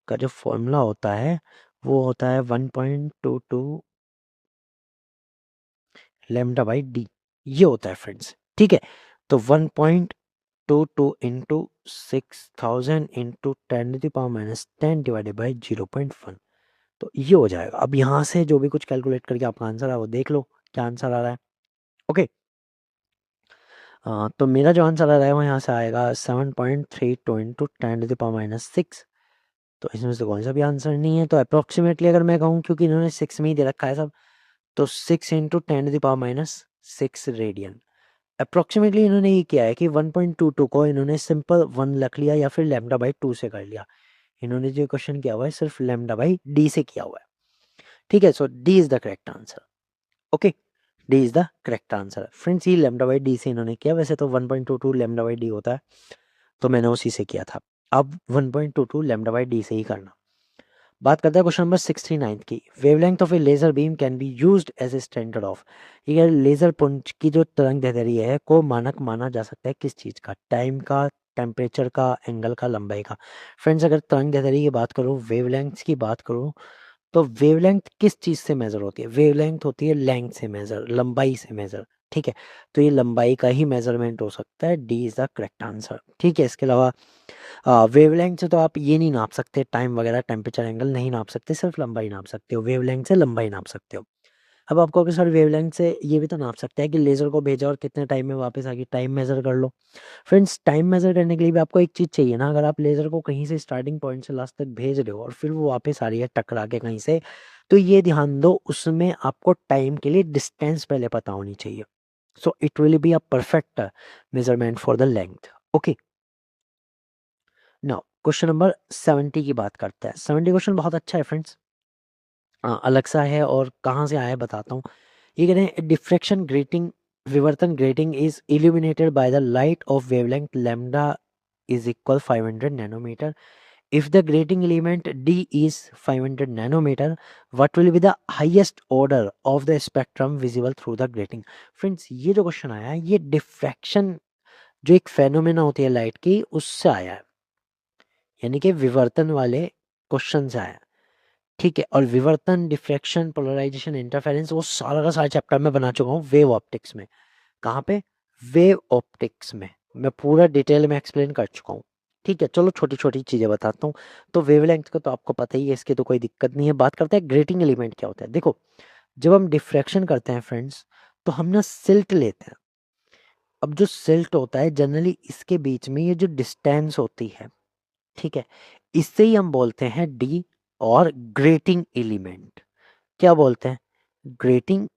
का जो फॉर्मूला होता है वो होता है 1.22 लैम्डा बाई डी, ये होता है फ्रेंड्स, ठीक है। तो 1.22 इंटू 6000 इंटू 10⁻⁻10 डिवाइडेड बाई 0.1, तो ये हो जाएगा। अब यहाँ से जो भी कुछ कैलकुलेट करके आपका आंसर है वो देख लो क्या आंसर आ रहा है। ओके, तो मेरा जो आंसर आ रहा है वो यहाँ से आएगा 7.32 इंटू 10⁻⁻6। तो इसमें से कौन सा भी आंसर नहीं है। तो अप्रोक्सीमेटली अगर मैं कहूँ, क्योंकि इन्होंने 6 में ही दे रखा है सब, तो 6 इंटू 10⁻⁻6 रेडियन। अप्रोक्सीमेटली इन्होंने ये किया है कि 1.22 को इन्होंने सिंपल 1 रख लिया या फिर लैम्डा बाई 2 से कर लिया। इन्होंने जो क्वेश्चन किया हुआ है सिर्फ लैम्डा बाई डी से किया हुआ है, ठीक है। So D is the correct answer. Okay, D is the correct answer. Friends ये लैम्डा बाई डी से इन्होंने किया, वैसे तो 1.22 लैम्डा बाई डी होता है, तो मैंने उसी से किया था। अब 1.22 लैम्डा बाई डी से ही करना। बात करते हैं क्वेश्चन नंबर 69 की। Wavelength of a laser beam can be used as a standard of. ये लेजर पुंज की जो तरंग दैर्ध्य है को मानक माना जा सकता है किस चीज़ का? टाइम का, टेम्परेचर का, एंगल का, लंबाई का। फ्रेंड्स अगर तरंग दैर्ध्य की बात करूँ, वेवलेंथ की बात करूँ, तो वेवलेंथ किस चीज़ से मेज़र होती है? वेवलेंथ होती है लेंथ से मेज़र, लंबाई से मेज़र, ठीक है। तो ये लंबाई का ही मेज़रमेंट हो सकता है। D is the correct answer, ठीक है। इसके अलावा वेवलेंथ से तो आप ये नहीं नाप सकते, टाइम वगैरह, टेम्परेचर, एंगल नहीं नाप सकते, सिर्फ लंबाई नाप सकते हो। वेवलेंथ से लंबाई नाप सकते हो। अब आपको अगर सर वेवलेंथ से ये भी तो नाप सकते हैं कि लेज़र को भेजा और कितने टाइम में वापस आ गई, टाइम मेज़र कर लो। फ्रेंड्स टाइम मेज़र करने के लिए भी आपको एक चीज़ चाहिए ना। अगर आप लेज़र को कहीं से स्टार्टिंग पॉइंट से लास्ट तक भेज रहे हो और फिर वो वापस आ रही है टकरा के कहीं से, तो ये ध्यान दो उसमें आपको टाइम के लिए डिस्टेंस पहले पता होनी चाहिए। सो it will be a perfect measurement for the length. Okay, now question number 70 की बात करते हैं। 70 क्वेश्चन बहुत अच्छा है फ्रेंड्स, अलग सा है और कहाँ से आया है बताता हूँ। ये कह रहे हैं डिफ्रैक्शन ग्रेटिंग, विवर्तन grating is illuminated by the light of wavelength lambda is equal 500 nanometre. If the grating element D is 500 nanometer, what will be the highest order of the spectrum visible through the grating? Friends ये जो question आया है ये diffraction जो एक phenomena होती है light की उससे आया है, यानी कि विवर्तन वाले क्वेश्चन से आया है, ठीक है। और विवर्तन, डिफ्रैक्शन, पोलराइजेशन, इंटरफेरेंस वो सारा का सारा चैप्टर में बना चुका हूँ वेव ऑप्टिक्स में। कहाँ पे? वेव ऑप्टिक्स में मैं पूरा डिटेल में एक्सप्लेन कर चुका हूँ, ठीक है। चलो छोटी छोटी चीज़ें बताता हूँ। तो वेवलेंथ का तो आपको पता ही है, इसकी तो कोई दिक्कत नहीं है। बात करते हैं ग्रेटिंग एलिमेंट क्या होता है। देखो जब हम डिफ्रैक्शन करते हैं फ्रेंड्स, तो हम ना सिल्ट लेते हैं। अब जो सिल्ट होता है जनरली इसके बीच में ये जो डिस्टेंस होती है, ठीक है, इससे ही हम बोलते हैं डी। और ग्रेटिंग एलिमेंट क्या बोलते हैं? ग्रेटिंग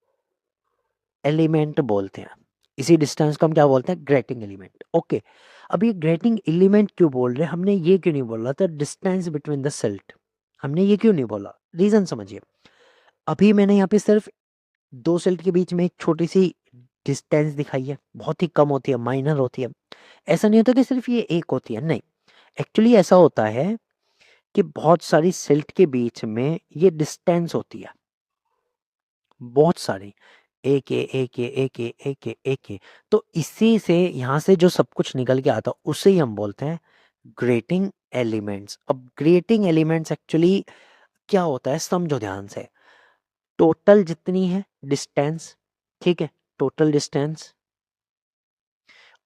एलिमेंट बोलते हैं। इसी डिस्टेंस को हम क्या बोलते हैं? Grating element. ओके, अब ये ग्रेटिंग एलिमेंट क्यों बोल रहे हैं? हमने ये क्यों नहीं बोला था डिस्टेंस बिटवीन द सिल्ट? हमने ये क्यों नहीं बोला? रीजन समझिए। अभी मैंने यहाँ पे सिर्फ दो सिल्ट के बीच में एक छोटी सी डिस्टेंस दिखाई है, बहुत ही कम होती है, माइनर होती है। ऐसा नहीं होता कि सिर्फ ये एक होती है, नहीं। एक्चुअली ऐसा होता है कि बहुत सारी सिल्ट के बीच में ये डिस्टेंस होती है, बहुत सारी, एक ए एक ए एक ए एक ए एक ए। तो इसी से यहाँ से जो सब कुछ निकल के आता है उसे ही हम बोलते हैं ग्रेटिंग एलिमेंट्स। अब ग्रेटिंग एलिमेंट्स एक्चुअली क्या होता है समझो ध्यान से। टोटल जितनी है डिस्टेंस, ठीक है, टोटल डिस्टेंस,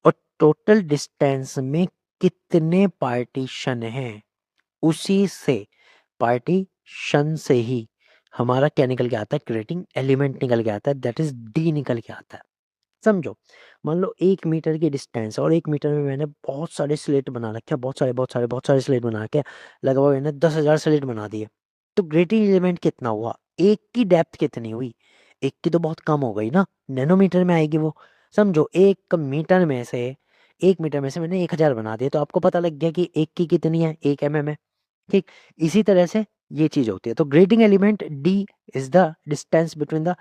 और टोटल डिस्टेंस में कितने पार्टीशन हैं, उसी से, पार्टीशन से ही हमारा क्या निकल के आता है, क्रिएटिंग एलिमेंट निकल के आता है, दैट इज डी निकल के आता है। समझो, मान लो 1 मीटर की डिस्टेंस और 1 मीटर में मैंने बहुत सारे स्लेट बना रखे हैं, बहुत सारे स्लेट बना के लगभग मैंने 10,000 स्लेट बना दिए। तो ग्रेटिंग एलिमेंट कितना हुआ, एक की डेप्थ कितनी हुई, एक की तो बहुत कम हो गई ना, नैनोमीटर में आएगी वो। समझो 1 मीटर में से मैंने 1,000 बना दिए, तो आपको पता लग गया कि एक की कितनी है, 1 mm है। ठीक, इसी तरह से ये चीज होती है। तो grating element D is the distance between the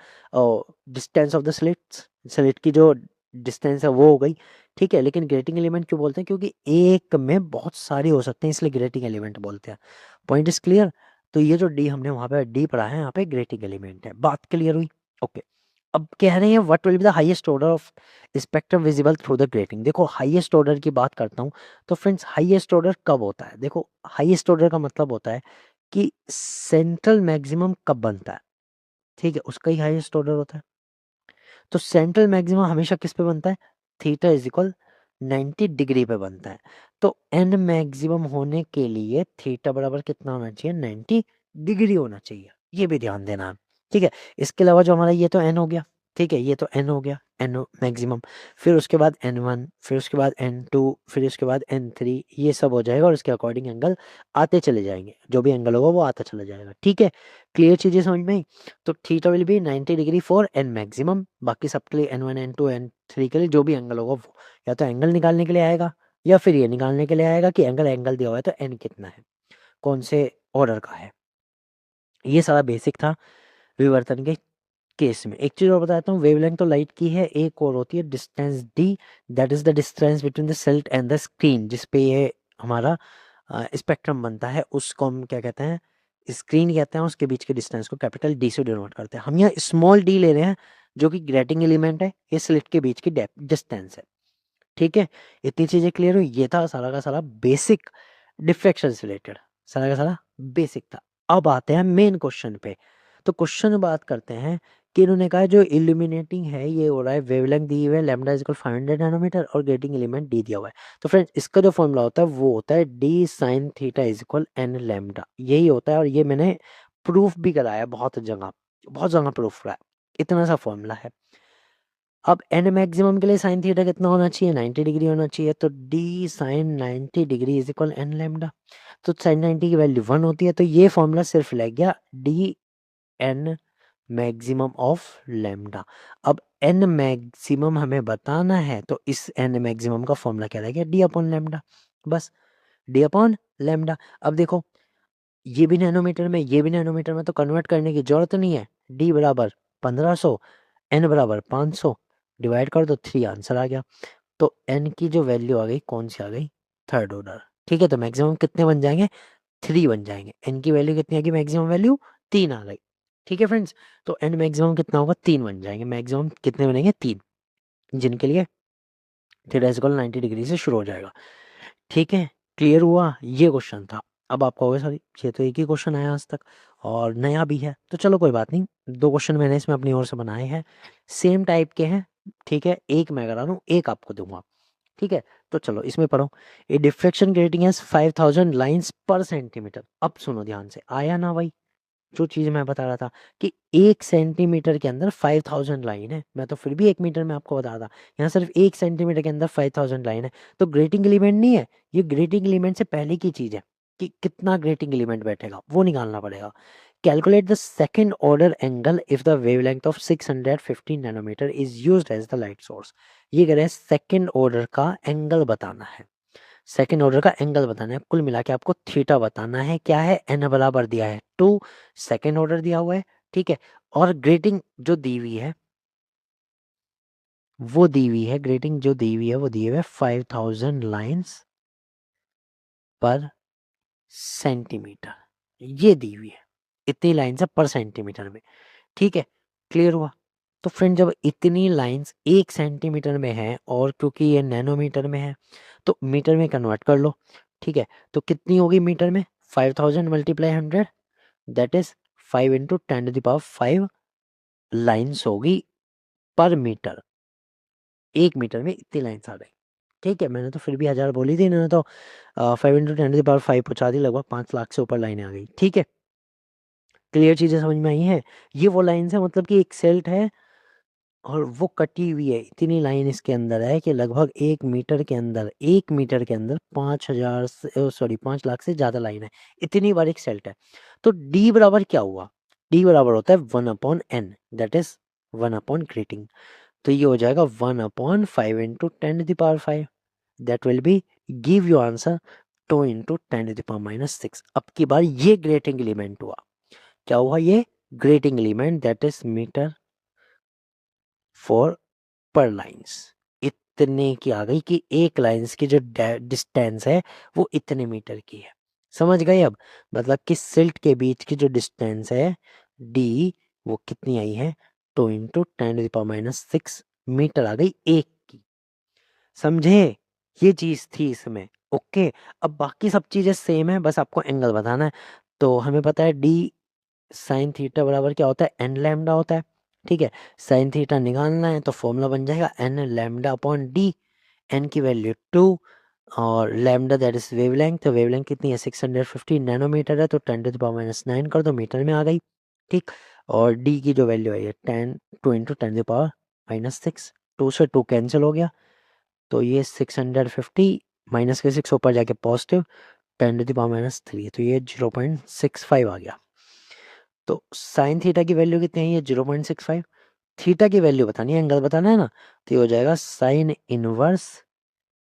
distance of the slits, slit की जो डिस्टेंस है वो हो गई। ठीक है, लेकिन ग्रेटिंग एलिमेंट क्यों बोलते हैं, क्योंकि एक में बहुत सारे हो सकते हैं, इसलिए ग्रेटिंग एलिमेंट बोलते हैं। Point is clear. तो ये जो डी हमने वहां पे डी पढ़ा है, यहाँ पे ग्रेटिंग एलिमेंट है। बात क्लियर हुई? ओके। अब कह रहे हैं what will be the highest order of spectrum visible through the grating. देखो हाईएस्ट ऑर्डर की बात करता हूँ, तो फ्रेंड्स हाईएस्ट ऑर्डर कब होता है? देखो हाईएस्ट ऑर्डर का मतलब होता है कि सेंट्रल मैक्सिमम कब बनता है, ठीक है, उसका ही हाईएस्ट ऑर्डर होता है। तो सेंट्रल मैक्सिमम हमेशा किस पे बनता है, थीटा इज इक्वल 90 डिग्री पे बनता है। तो एन मैक्सिमम होने के लिए थीटा बराबर कितना होना चाहिए, 90 डिग्री होना चाहिए, ये भी ध्यान देना है। ठीक है, इसके अलावा जो हमारा ये तो एन हो गया, ठीक है, ये तो एन हो गया, एन मैक्सिमम, फिर उसके बाद N1, फिर उसके बाद N2, फिर उसके बाद N3, ये सब हो जाएगा और इसके अकॉर्डिंग एंगल आते चले जाएंगे, जो भी एंगल होगा वो आता चला जाएगा। ठीक है, क्लियर चीजें समझ में आई? तो theta will be 90 degree for n maximum, बाकी सबके लिए N1 N2 N3 के लिए जो भी एंगल होगा वो या तो एंगल निकालने के लिए आएगा, या फिर ये निकालने के लिए आएगा कि एंगल एंगल दिया हुआ है तो एन कितना है, कौन से ऑर्डर का है। ये सारा बेसिक था विवर्तन के केस में। एक चीज और बताता हूँ, वेवलेंथ तो लाइट की है, एक और होती है distance d, that is the distance between the cell and the screen, जिसपे ये हमारा स्पेक्ट्रम बनता है, उसको हम क्या कहते हैं, स्क्रीन कहते हैं। उसके बीच के डिस्टेंस को कैपिटल डी से डिनोट करते हैं। हम यहाँ स्मॉल डी ले रहे हैं जो कि ग्रेटिंग एलिमेंट है, ये स्लिट के बीच की डिस्टेंस है। ठीक है, इतनी चीजें क्लियर हुई? ये था सारा का सारा बेसिक डिफ्रैक्शन से रिलेटेड, सारा का सारा बेसिक था। अब आते हैं मेन क्वेश्चन पे। तो क्वेश्चन बात करते हैं कि इन्होंने कहा जो इल्यूमिनेटिंग है ये हो रहा है, वेवलेंथ दी हुई है लैम्डा इज इक्वल 500 नैनोमीटर और ग्रेटिंग एलिमेंट डी दिया हुआ है। तो फ्रेंड्स इसका जो फॉर्मूला होता है वो होता है d sine theta is equal n lambda, यही होता है। और ये मैंने प्रूफ भी कराया बहुत जगह प्रूफ कराया, इतना सा फॉर्मूला है। अब एन मैक्सिमम के लिए साइन थीटा कितना होना चाहिए, 90 डिग्री होना चाहिए। तो d sine 90 degree is equal n lambda. तो साइन 90 की वैल्यू 1 होती है, तो ये फॉर्मूला सिर्फ लग गया d n maximum of lambda. अब एन मैक्सिमम हमें बताना है, तो इस एन मैक्सिमम का फॉर्मूला क्या रहेगा, डी अपॉन लैम्डा, बस डी अपॉन लैम्डा। अब देखो ये भी नैनोमीटर में, ये भी नैनोमीटर में, तो कन्वर्ट करने की जरूरत नहीं है। डी बराबर 1500, एन बराबर 500, डिवाइड कर दो, 3 आंसर आ गया। तो एन की जो वैल्यू आ गई, कौन सी आ गई, थर्ड ऑर्डर। ठीक है, तो मैक्सिमम कितने बन जाएंगे, 3 बन जाएंगे। एन की वैल्यू कितनी आ गई, मैक्सिमम वैल्यू 3 आ गई। ठीक है फ्रेंड्स, तो एन मैक्सिमम कितना होगा, 3 बन जाएंगे। मैक्सिमम कितने बनेंगे, 3, जिनके लिए थीटा इज इक्वल 90 डिग्री से शुरू हो जाएगा। ठीक है, क्लियर हुआ? ये क्वेश्चन था। अब आप कहोगे सॉरी ये तो एक ही क्वेश्चन आया आज तक और नया भी है, तो चलो कोई बात नहीं, 2 क्वेश्चन मैंने इसमें अपनी ओर से बनाए हैं, सेम टाइप के हैं। ठीक है, एक मैं करा रहा हूँ, एक आपको दूंगा। ठीक है, तो चलो इसमें पढ़ो। ए डिफ्रेक्शन ग्रेटिंग है 5000 लाइंस पर सेंटीमीटर। अब सुनो ध्यान से, आया ना भाई जो चीज मैं बता रहा था कि 1 सेंटीमीटर के अंदर 5000 लाइन है, मैं तो फिर भी 1 मीटर में आपको बता रहा था, यहाँ सिर्फ 1 सेंटीमीटर के अंदर 5000 लाइन है। तो ग्रेटिंग एलिमेंट नहीं है, ये ग्रेटिंग एलिमेंट से पहले की चीज है कि कितना ग्रेटिंग एलिमेंट बैठेगा वो निकालना पड़ेगा। Calculate the second order angle if the wavelength of 650 nanometre is used as the light source. ये कह रहे हैं सेकंड ऑर्डर का एंगल बताना है, सेकेंड ऑर्डर का एंगल बताना है, कुल मिला के आपको थीटा बताना है। क्या है, एन बराबर दिया है 2, सेकेंड ऑर्डर दिया हुआ है। ठीक है, और ग्रेटिंग जो दी हुई है वो दी हुई है, ग्रेटिंग जो दी हुई है वो दी हुई है 5000 लाइंस पर सेंटीमीटर, ये दी हुई है, इतनी लाइन है पर सेंटीमीटर में। ठीक है, क्लियर हुआ। तो फ्रेंड जब इतनी लाइंस 1 सेंटीमीटर में है और क्योंकि ये नैनोमीटर में है तो मीटर में कन्वर्ट कर लो। ठीक है, तो कितनी होगी मीटर में, 5000 multiply 100, that is 5 into 10⁵ lines होगी पर मीटर। 1 मीटर में इतनी लाइन्स आ गई। ठीक है, मैंने तो फिर भी 1000 बोली थी, इन्होंने तो 5 इंटू 10⁵ पहुँचा दी, लगभग 5 लाख से ऊपर लाइनें आ गई। ठीक है, क्लियर चीज़ें समझ में आई हैं। ये वो लाइन्स है, मतलब कि एक सेल्ट है और वो कटी हुई है, इतनी लाइन इसके अंदर है कि लगभग 1 मीटर के अंदर 5 लाख से ज़्यादा लाइन है, इतनी बारीक सेल्ट है। तो डी बराबर क्या हुआ, डी बराबर होता है 1/n, दैट इज 1/ग्रेटिंग। तो ये हो जाएगा 1/5 into 10⁵, that will be give you answer 2 into 10⁻⁻⁶। अब की बार ये ग्रेटिंग एलिमेंट हुआ, क्या हुआ, ये grating element, that is metre for per lines. इतने की आ गई कि एक लाइन्स की जो डिस्टेंस है वो इतने मीटर की है। समझ गए अब, मतलब कि सिल्ट के बीच की जो डिस्टेंस है डी, वो कितनी आई है, 2 इंटू 10⁻⁻⁶ मीटर आ गई एक की। समझे, ये चीज थी इसमें। ओके, अब बाकी सब चीजें सेम है, बस आपको एंगल बताना है। तो हमें पता है डी साइन थीटा बराबर क्या होता है, एन लैम्डा होता है। ठीक है, साइन थीटा निकालना है तो फॉर्मूला बन जाएगा n lambda upon d. N की वैल्यू 2 और लैम्डा दैट इज वेवलेंथ, तो वेवलेंथ कितनी है 650 नैनोमीटर है, तो 10⁻⁹ कर दो, मीटर में आ गई। ठीक, और डी की जो वैल्यू है ये 2 इंटू 10⁻⁻⁶, 2 से 2 कैंसिल हो गया, तो ये 650 माइनस के 6 ऊपर जाके पॉजिटिव 10⁻⁻3, तो ये 0.65 आ गया। तो साइन थीटा की वैल्यू कितनी है, ये 0.65। थीटा की वैल्यू बतानी है, एंगल बताना है ना, तो ये हो जाएगा sine inverse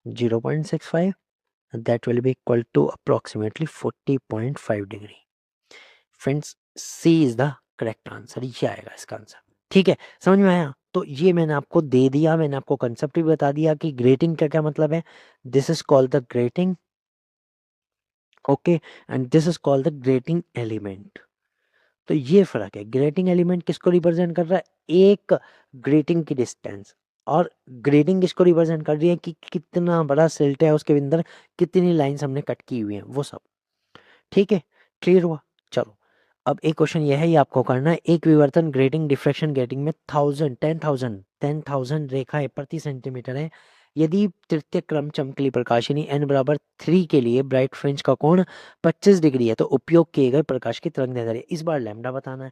0.65, that will be equal to approximately 40.5 degree. Friends, C is the correct answer, ये आएगा इसका आंसर। ठीक है, समझ में आया। तो ये मैंने आपको दे दिया, मैंने आपको कंसेप्ट भी बता दिया कि ग्रेटिंग का क्या मतलब है। This is called the grating, okay, and this is called the grating element. तो ये फर्क है, ग्रेटिंग एलिमेंट किसको रिप्रेजेंट कर रहा है, एक ग्रेटिंग की डिस्टेंस, और ग्रेटिंग किसको रिप्रेजेंट कर रही है कि कितना बड़ा सिल्ट है, उसके अंदर कितनी लाइंस हमने कट की हुई हैं, वो सब। ठीक है, क्लियर हुआ। चलो, अब एक क्वेश्चन ये है, ये आपको करना है। एक विवर्तन ग्रेटिंग डिफ्रैक्शन ग्रेटिंग में 10,000 रेखाएं प्रति सेंटीमीटर है। यदि तृतीय क्रम चमकीली प्रकाशिनी n बराबर 3 के लिए ब्राइट फ्रिंज का कोण 25 डिग्री है, तो उपयोग किए गए प्रकाश की तरंग दैर्ध्य, इस बार लैम्डा बताना है।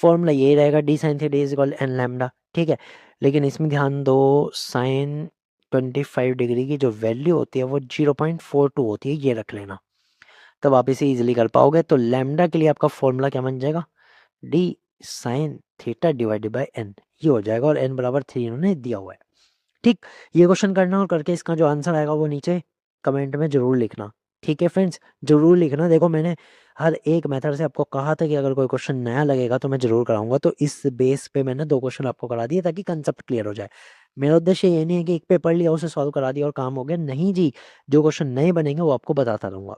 फॉर्मूला यही रहेगा, d sine theta is equal n lambda. ठीक है, लेकिन इसमें ध्यान दो, साइन 25 डिग्री की जो वैल्यू होती है वो 0.42 होती है, ये रख लेना, तब आप इसे इजीली कर पाओगे। तो लैम्डा के लिए आपका फॉर्मूला क्या बन जाएगा, d sine theta divided by n, ये हो जाएगा, और एन बराबर 3 इन्होंने दिया हुआ है। ठीक, ये क्वेश्चन करना और करके इसका जो आंसर आएगा वो नीचे कमेंट में जरूर लिखना। ठीक है फ्रेंड्स, जरूर लिखना। देखो, मैंने हर एक मेथड से आपको कहा था कि अगर कोई क्वेश्चन नया लगेगा तो मैं जरूर कराऊंगा, तो इस बेस पे मैंने 2 क्वेश्चन आपको करा दिए ताकि कंसेप्ट क्लियर हो जाए। मेरा उद्देश्य ये नहीं है कि एक पेपर लिया उसे सॉल्व करा दिया और काम हो गया, नहीं जी, जो क्वेश्चन नए बनेंगे वो आपको बताता रहूंगा।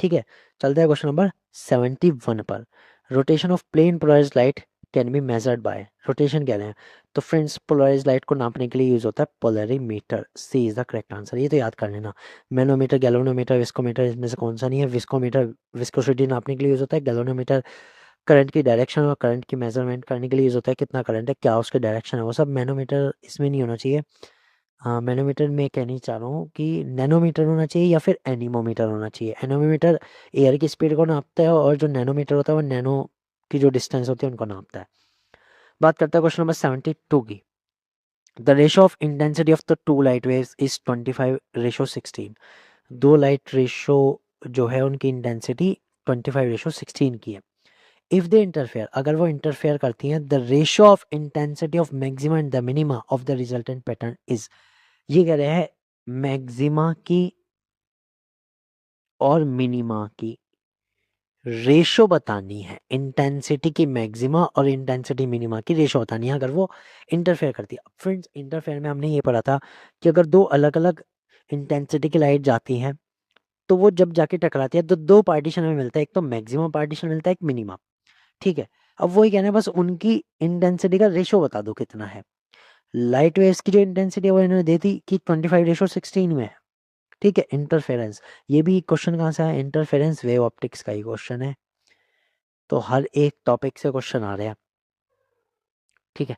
ठीक है, चलते हैं क्वेश्चन नंबर 71 पर। Rotation of plane polarised light can be measured by, rotation कह रहे हैं, तो फ्रेंड्स पोलराइज्ड लाइट को नापने के लिए यूज होता है polarimeter. C is the correct answer, ये तो याद कर लेना। मैनोमीटर, गैल्वेनोमीटर, विस्कोमीटर, इसमें से कौन सा नहीं है। विस्कोमीटर विस्कोसिटी नापने के लिए यूज होता है, गैल्वेनोमीटर करंट की डायरेक्शन और करंट की मेजरमेंट करने के लिए यूज होता है, कितना करंट है, क्या उसकी डायरेक्शन है, वो सब। मैनोमीटर इसमें नहीं होना चाहिए। हाँ, मैनोमीटर में कहना चाह रहा हूँ कि नैनोमीटर होना चाहिए या फिर एनीमोमीटर होना चाहिए। एनोमीटर एयर की स्पीड को नापता है और जो नैनोमीटर होता है वो नैनो की जो डिस्टेंस होती है उनको नापता है। बात करते हैं क्वेश्चन नंबर 72 की। The ratio of intensity of the two light waves is 25:16। दो लाइट रेशो जो है उनकी इंटेंसिटी 25:16 की है। इफ दे इंटरफेयर, अगर वो इंटरफेयर करती हैं, the ratio of intensity of maxima and the minima of the resultant pattern is, ये कह रहे हैं मैक्सिमा की और मिनिमा की रेशो बतानी है। इंटेंसिटी की मैक्सिमा और इंटेंसिटी मिनिमा की रेशो बतानी है अगर वो इंटरफेयर करती है। फ्रेंड्स, इंटरफेयर में हमने ये पढ़ा था कि अगर दो अलग अलग इंटेंसिटी की लाइट जाती हैं तो वो जब जाके टकराती है तो दो पार्टीशन में मिलता है, एक तो मैक्सिमम पार्टीशन मिलता है, एक मिनिमम। ठीक है, अब वही कहना है, बस उनकी इंटेंसिटी का रेशो बता दो कितना है। लाइट वेव्स की जो इंटेंसिटी है वो इन्होंने दे दी कि 25:16 में है। ठीक है, इंटरफेरेंस, ये भी क्वेश्चन कहाँ से है, इंटरफेरेंस वेव ऑप्टिक्स का ही क्वेश्चन है, तो हर एक टॉपिक से क्वेश्चन आ रहे हैं। ठीक है,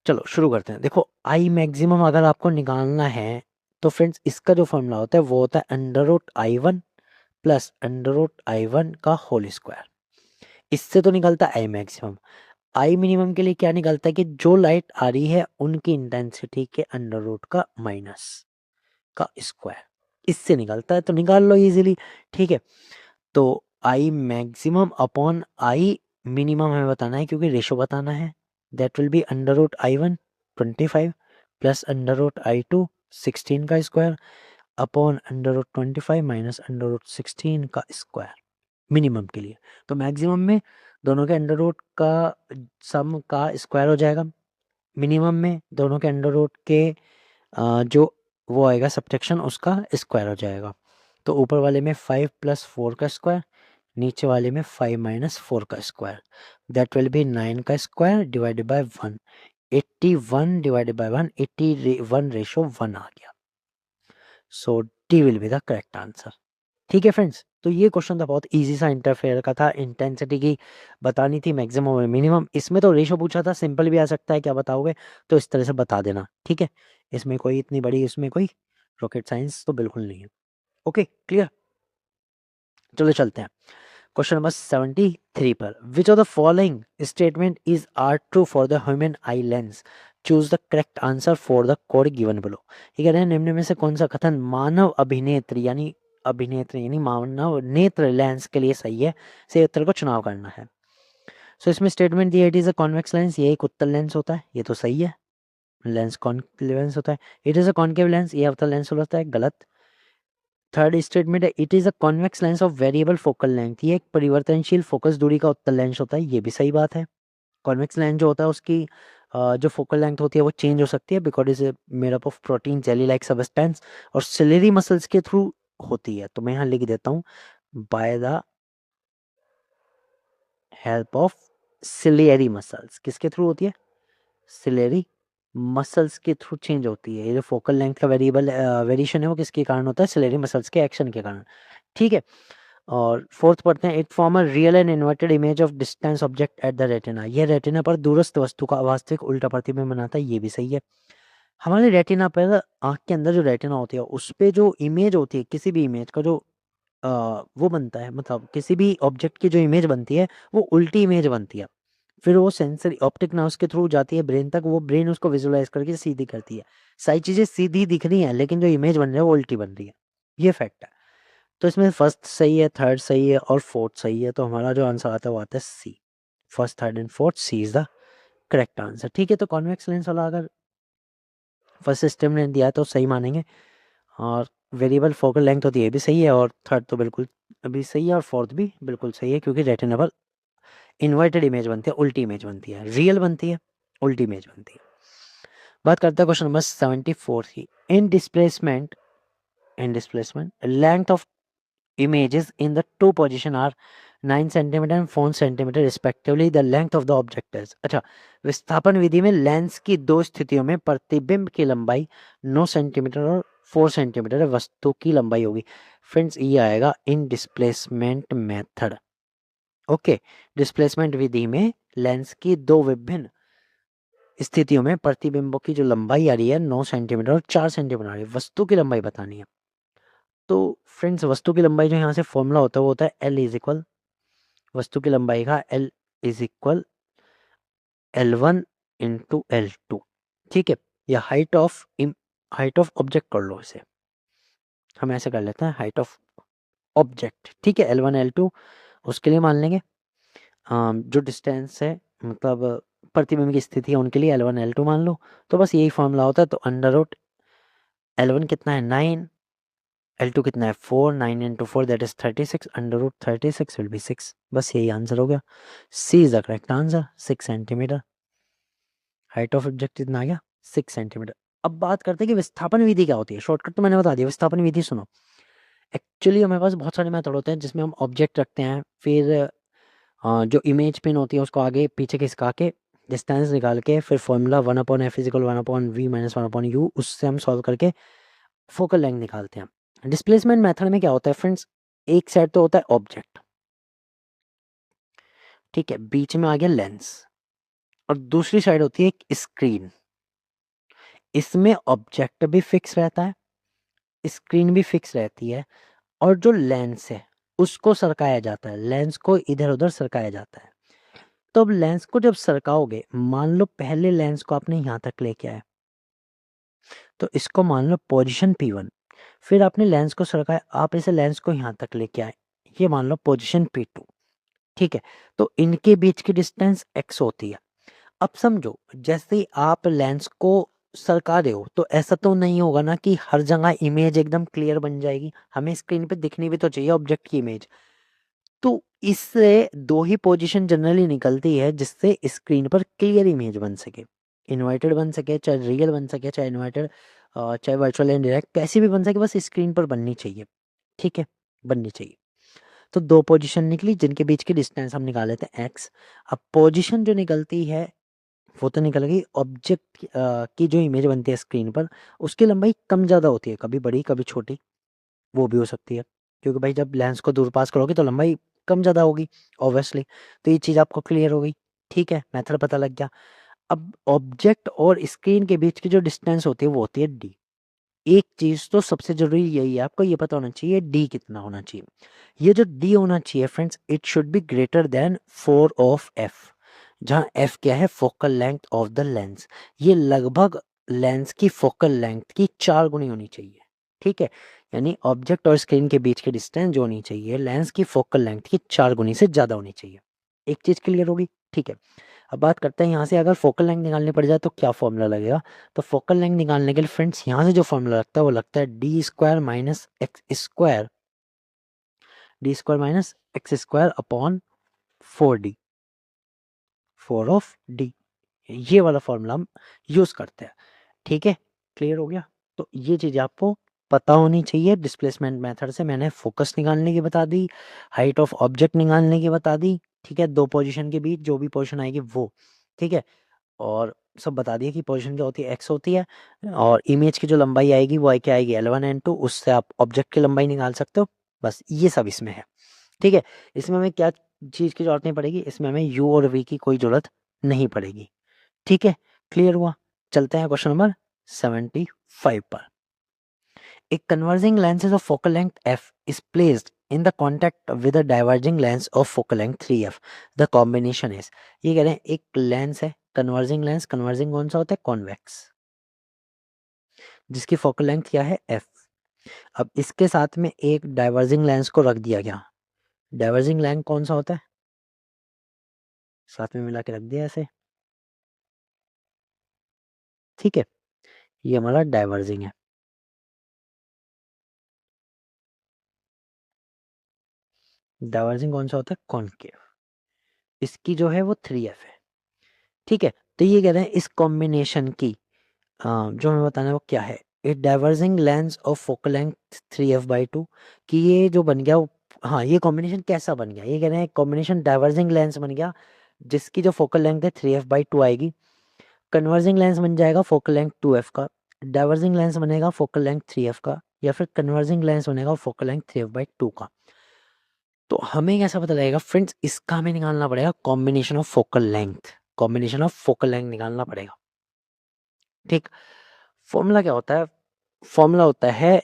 चलो शुरू करते हैं। देखो आई मैक्सिमम अगर आपको निकालना है तो फ्रेंड्स इसका जो फॉर्मूला होता है वो होता है √I1 प्लस √I1 का होल स्क्वायर। इससे तो निकलता है आई मैक्सिमम। आई मिनिमम के लिए क्या निकलता है कि जो लाइट आ रही है उनकी इंटेंसिटी के अंडर रूट का माइनस का स्क्वायर, इससे निकलता है, तो निकाल लो इजीली। ठीक है, तो I maximum upon I minimum हमें बताना है क्योंकि रेशो बताना है। That will B √I1 25 plus √I2 16 का स्क्वायर अपॉन √25 माइनस √16 का स्क्वायर मिनिमम के लिए। तो मैक्सिमम में दोनों के अंडर रूट का सम का स्क्वायर हो जाएगा, मिनिमम में दोनों के अंडर रूट के जो वो आएगा सब्ट्रैक्शन उसका स्क्वायर हो जाएगा। तो ऊपर वाले में 5 + 4 का स्क्वायर, नीचे वाले में 5 - 4 का स्क्वायर, दैट विल बी 9 का square divided by 1। 81 divided by 1, 81:1 आ गया। So D will be the correct answer. ठीक है फ्रेंड्स, तो ये क्वेश्चन था बहुत इजी सा, इंटरफेयर का था, इंटेंसिटी की बतानी थी, मैक्सिमम और मिनिमम। इसमें तो रेशो पूछा था, सिंपल भी आ सकता है, क्या बताओगे, तो इस तरह से बता देना। ठीक है, इसमें कोई इतनी बड़ी, इसमें कोई रॉकेट साइंस तो बिल्कुल नहीं है। ओके क्लियर, चलो चलते हैं क्वेश्चन नंबर 73 पर। Which of the following statement is are true for the human eye lens, choose the correct answer for the code given below. ये कह रहे हैं निम्न में से कौन सा कथन मानव अभिनेत्री यानी मानव नेत्र लेंस के लिए सही है, से उत्तर को चुनाव करना है। सो इसमें स्टेटमेंट दिया it is a convex lens, ये एक उत्तल लेंस होता है, ये तो सही है, लेंस कॉन्केव लेंस होता है। It is a concave lens, ये अवतल लेंस होता है, गलत। थर्ड स्टेटमेंट है it is a convex lens of variable focal length, ये एक परिवर्तनशील फोकस दूरी का उत्तल लेंस होता है, ये भी सही बात है। कॉन्वेक्स लेंस जो होता है उसकी जो फोकल लेंथ होती है वो चेंज हो सकती है because is made up of protein jelly like substance, और सिलेरी मसल्स के थ्रू होती है। तो मैं यहाँ लिख देता हूँ by the help of ciliary muscles, किसके थ्रू होती है, सिलेरी मसल्स के थ्रू चेंज होती है। ये जो फोकल लेंथ का वेरिएबल वेरिएशन है वो किसके कारण होता है, सिलेरी मसल्स के एक्शन के कारण। ठीक है, और फोर्थ पढ़ते हैं it form a real and inverted image of distance object at the retina, ये रेटिना पर दूरस्थ वस्तु का वास्तविक उल्टा प्रतिबिंब बनाता है, ये भी सही है। हमारे रेटिना पर आंख के अंदर जो रेटिना होती है उस पे जो इमेज होती है, किसी भी इमेज का जो वो बनता है, मतलब किसी भी ऑब्जेक्ट की जो इमेज बनती है वो उल्टी इमेज बनती है, फिर वो सेंसरी ऑप्टिक नर्व्स के थ्रू जाती है ब्रेन तक, वो ब्रेन उसको विजुलाइज करके सीधी करती है। सारी चीजें सीधी दिख रही हैं लेकिन जो इमेज बन रही है वो उल्टी बन रही है, ये फैक्ट है। तो इसमें फर्स्ट सही है, थर्ड सही है और फोर्थ सही है, तो हमारा जो आंसर आता है वो आता है C. First, third and fourth, C is the correct answer. ठीक है, तो कॉन्वेक्स लेंस वाला अगर फर्स्ट सिस्टम ने दिया है तो सही मानेंगे, और वेरिएबल फोकल लेंथ होती है ये भी सही है, और थर्ड तो बिल्कुल अभी सही है, और फोर्थ भी बिल्कुल सही है क्योंकि रेटिना पर इन्वर्टेड इमेज बनती है, उल्टी इमेज बनती है, रियल बनती है, उल्टी इमेज बनती है। बात करते हैं क्वेश्चन नंबर 74 की। इन displacement length of images in the two position are 9 cm and 4 cm respectively, the length of the object is। अच्छा, विस्थापन विधि में लेंस की दो स्थितियों में प्रतिबिंब की लंबाई 9 सेंटीमीटर और 4 सेंटीमीटर है, वस्तु की लंबाई होगी। फ्रेंड्स ये आएगा in displacement method. Okay, displacement विधि में लेंस की दो विभिन्न स्थितियों में प्रतिबिंबों की जो लंबाई आ रही है 9 सेंटीमीटर और 4 सेंटीमीटर आ रही है, वस्तु की लंबाई बतानी है। तो फ्रेंड्स वस्तु की लंबाई जो यहाँ से फॉर्मूला होता है वो होता है एल इज इक्वल, वस्तु की लंबाई का L is equal L1 × L2। ठीक है, या हाइट ऑफ ऑब्जेक्ट कर लो इसे, हम ऐसे कर लेते हैं हाइट ऑफ ऑब्जेक्ट। ठीक है, L1 L2 उसके लिए मान लेंगे, जो डिस्टेंस है मतलब प्रतिबिंब की स्थिति है उनके लिए L1 L2 मान लो। तो बस यही फॉर्मूला होता है, तो अंडर रूट L1 कितना है 9, L2 कितना है 4, 9 × 4 that is 36, under root 36 will be 6। बस यही आंसर हो गया, C is the correct answer, 6 centimetre. Height of object कितना आ गया 6 सेंटीमीटर। अब बात करते हैं कि विस्थापन विधि क्या होती है, शॉर्टकट तो मैंने बता दिया, विस्थापन विधि सुनो। एक्चुअली हमारे पास बहुत सारे मेथड होते हैं जिसमें हम ऑब्जेक्ट रखते हैं, फिर जो इमेज पिन होती है उसको आगे पीछे खिसका के डिस्टेंस निकाल के फिर फॉर्मूला 1/f=1/v-1/u उससे हम सॉल्व करके फोकल लेंथ निकालते हैं। डिस्प्लेसमेंट मेथड में क्या होता है फ्रेंड्स, एक साइड तो होता है ऑब्जेक्ट, ठीक है, बीच में आ गया लेंस, और दूसरी साइड होती है एक स्क्रीन। इसमें ऑब्जेक्ट भी फिक्स रहता है, स्क्रीन भी फिक्स रहती है, और जो लेंस है उसको सरकाया जाता है, लेंस को इधर उधर सरकाया जाता है। तो अब लेंस को जब सरकाओगे, मान लो पहले लेंस को आपने यहाँ तक लेके आए, तो इसको मान लो पोजीशन P1, फिर आपने लेंस को सरकाया, आप इसे लेंस को यहाँ तक लेके आए, ये मान लो पोजीशन P2, ठीक है। तो इनके बीच की डिस्टेंस x होती है। अब समझो, जैसे ही आप लेंस को सरका रहे हो तो ऐसा तो नहीं होगा ना कि हर जगह इमेज एकदम क्लियर बन जाएगी, हमें स्क्रीन पे दिखनी भी तो चाहिए ऑब्जेक्ट की इमेज। तो इससे दो ही पोजीशन जनरली निकलती है जिससे स्क्रीन पर क्लियर इमेज बन सके, इन्वर्टेड बन सके, चाहे रियल बन सके, चाहे इन्वर्टेड, चाहे वर्चुअल एंड डायरेक्ट, कैसी भी बन सके, बस स्क्रीन पर बननी चाहिए, ठीक है, बननी चाहिए। तो दो पोजीशन निकली जिनके बीच की डिस्टेंस हम निकाल लेते हैं एक्स। अब पोजीशन जो निकलती है वो तो निकल गई, ऑब्जेक्ट की जो इमेज बनती है स्क्रीन पर उसकी लंबाई कम ज़्यादा होती है, कभी बड़ी कभी छोटी, वो भी हो सकती है, क्योंकि भाई जब लेंस को दूर पास करोगे तो लंबाई कम ज़्यादा होगी ऑब्वियसली। तो ये चीज़ आपको क्लियर हो गई, ठीक है, मेथड पता लग गया। अब ऑब्जेक्ट और स्क्रीन के बीच की जो डिस्टेंस होती है वो होती है डी। एक चीज़ तो सबसे ज़रूरी यही है, आपको ये पता होना चाहिए डी कितना होना चाहिए। ये जो डी होना चाहिए friends, it should be greater than 4 of F, जहाँ एफ क्या है, focal length of the lens. ये लगभग लेंस की फोकल लेंथ की 4 गुनी होनी चाहिए, ठीक है। यानी ऑब्जेक्ट और स्क्रीन के बीच की डिस्टेंस जो होनी चाहिए लेंस की फोकल लेंथ की 4 गुनी से ज़्यादा होनी चाहिए। एक चीज़ क्लियर होगी, ठीक है। अब बात करते हैं यहाँ से अगर फोकल लेंथ निकालनी पड़ जाए तो क्या फॉर्मूला लगेगा। तो फोकल लेंथ निकालने के लिए फ्रेंड्स यहाँ से जो फॉर्मूला लगता है वो लगता है d² - x² upon 4d, 4 of d, ये वाला फॉर्मूला हम यूज़ करते हैं, ठीक है, क्लियर हो गया। तो ये चीज़ आपको पता होनी चाहिए। डिस्प्लेसमेंट मेथड से मैंने फोकस निकालने की बता दी, हाइट ऑफ ऑब्जेक्ट निकालने की बता दी, ठीक है, दो पोजीशन के बीच जो भी पोजीशन आएगी वो, ठीक है, और सब बता दिया कि पोजीशन क्या होती है, एक्स होती है, और इमेज की जो लंबाई आएगी वो क्या आएगी, L1 N2, उससे आप ऑब्जेक्ट की लंबाई निकाल सकते हो। बस ये सब इसमें है, ठीक है। इसमें हमें क्या चीज़ की जरूरत नहीं पड़ेगी, इसमें हमें यू और वी की कोई जरूरत नहीं पड़ेगी, ठीक है, क्लियर हुआ। चलते हैं क्वेश्चन नंबर 75 पर। A converging lens of focal length f is placed in the contact with a diverging lens of focal length 3f. The combination is, ये कह रहे हैं एक लेंस है कन्वर्जिंग लेंस, कन्वर्जिंग कौन सा होता है, कॉन्वेक्स, जिसकी फोकल लेंथ क्या है f। अब इसके साथ में एक डाइवर्जिंग लेंस को रख दिया गया, डाइवर्जिंग लेंस कौन सा होता है, साथ में मिला के रख दिया ऐसे, ठीक है, ये हमारा डाइवर्जिंग है। डाइवर्जिंग कौन सा होता है, कॉनकेव, इसकी जो है वो 3f है, ठीक है। तो ये कह रहे हैं इस कॉम्बिनेशन की जो हमें बताना है वो क्या है, ए diverging lens of focal length 3f/2, कि ये जो बन गया हाँ, ये कॉम्बिनेशन कैसा बन गया, ये कह रहे हैं कॉम्बिनेशन डाइवर्जिंग लेंस बन गया जिसकी जो फोकल लेंथ है 3f/2 आएगी, कन्वर्जिंग लेंस बन जाएगा फोकल लेंथ 2f का, डाइवर्जिंग लेंस बनेगा फोकल लेंथ 3f का, या फिर कन्वर्जिंग लेंस बनेगा फोकल लेंथ 3f/2 का। तो हमें कैसा पता लगेगा फ्रेंड्स, इसका हमें निकालना पड़ेगा combination of focal length, combination of focal length निकालना पड़ेगा, ठीक। फॉर्मूला क्या होता है, फॉर्मूला होता है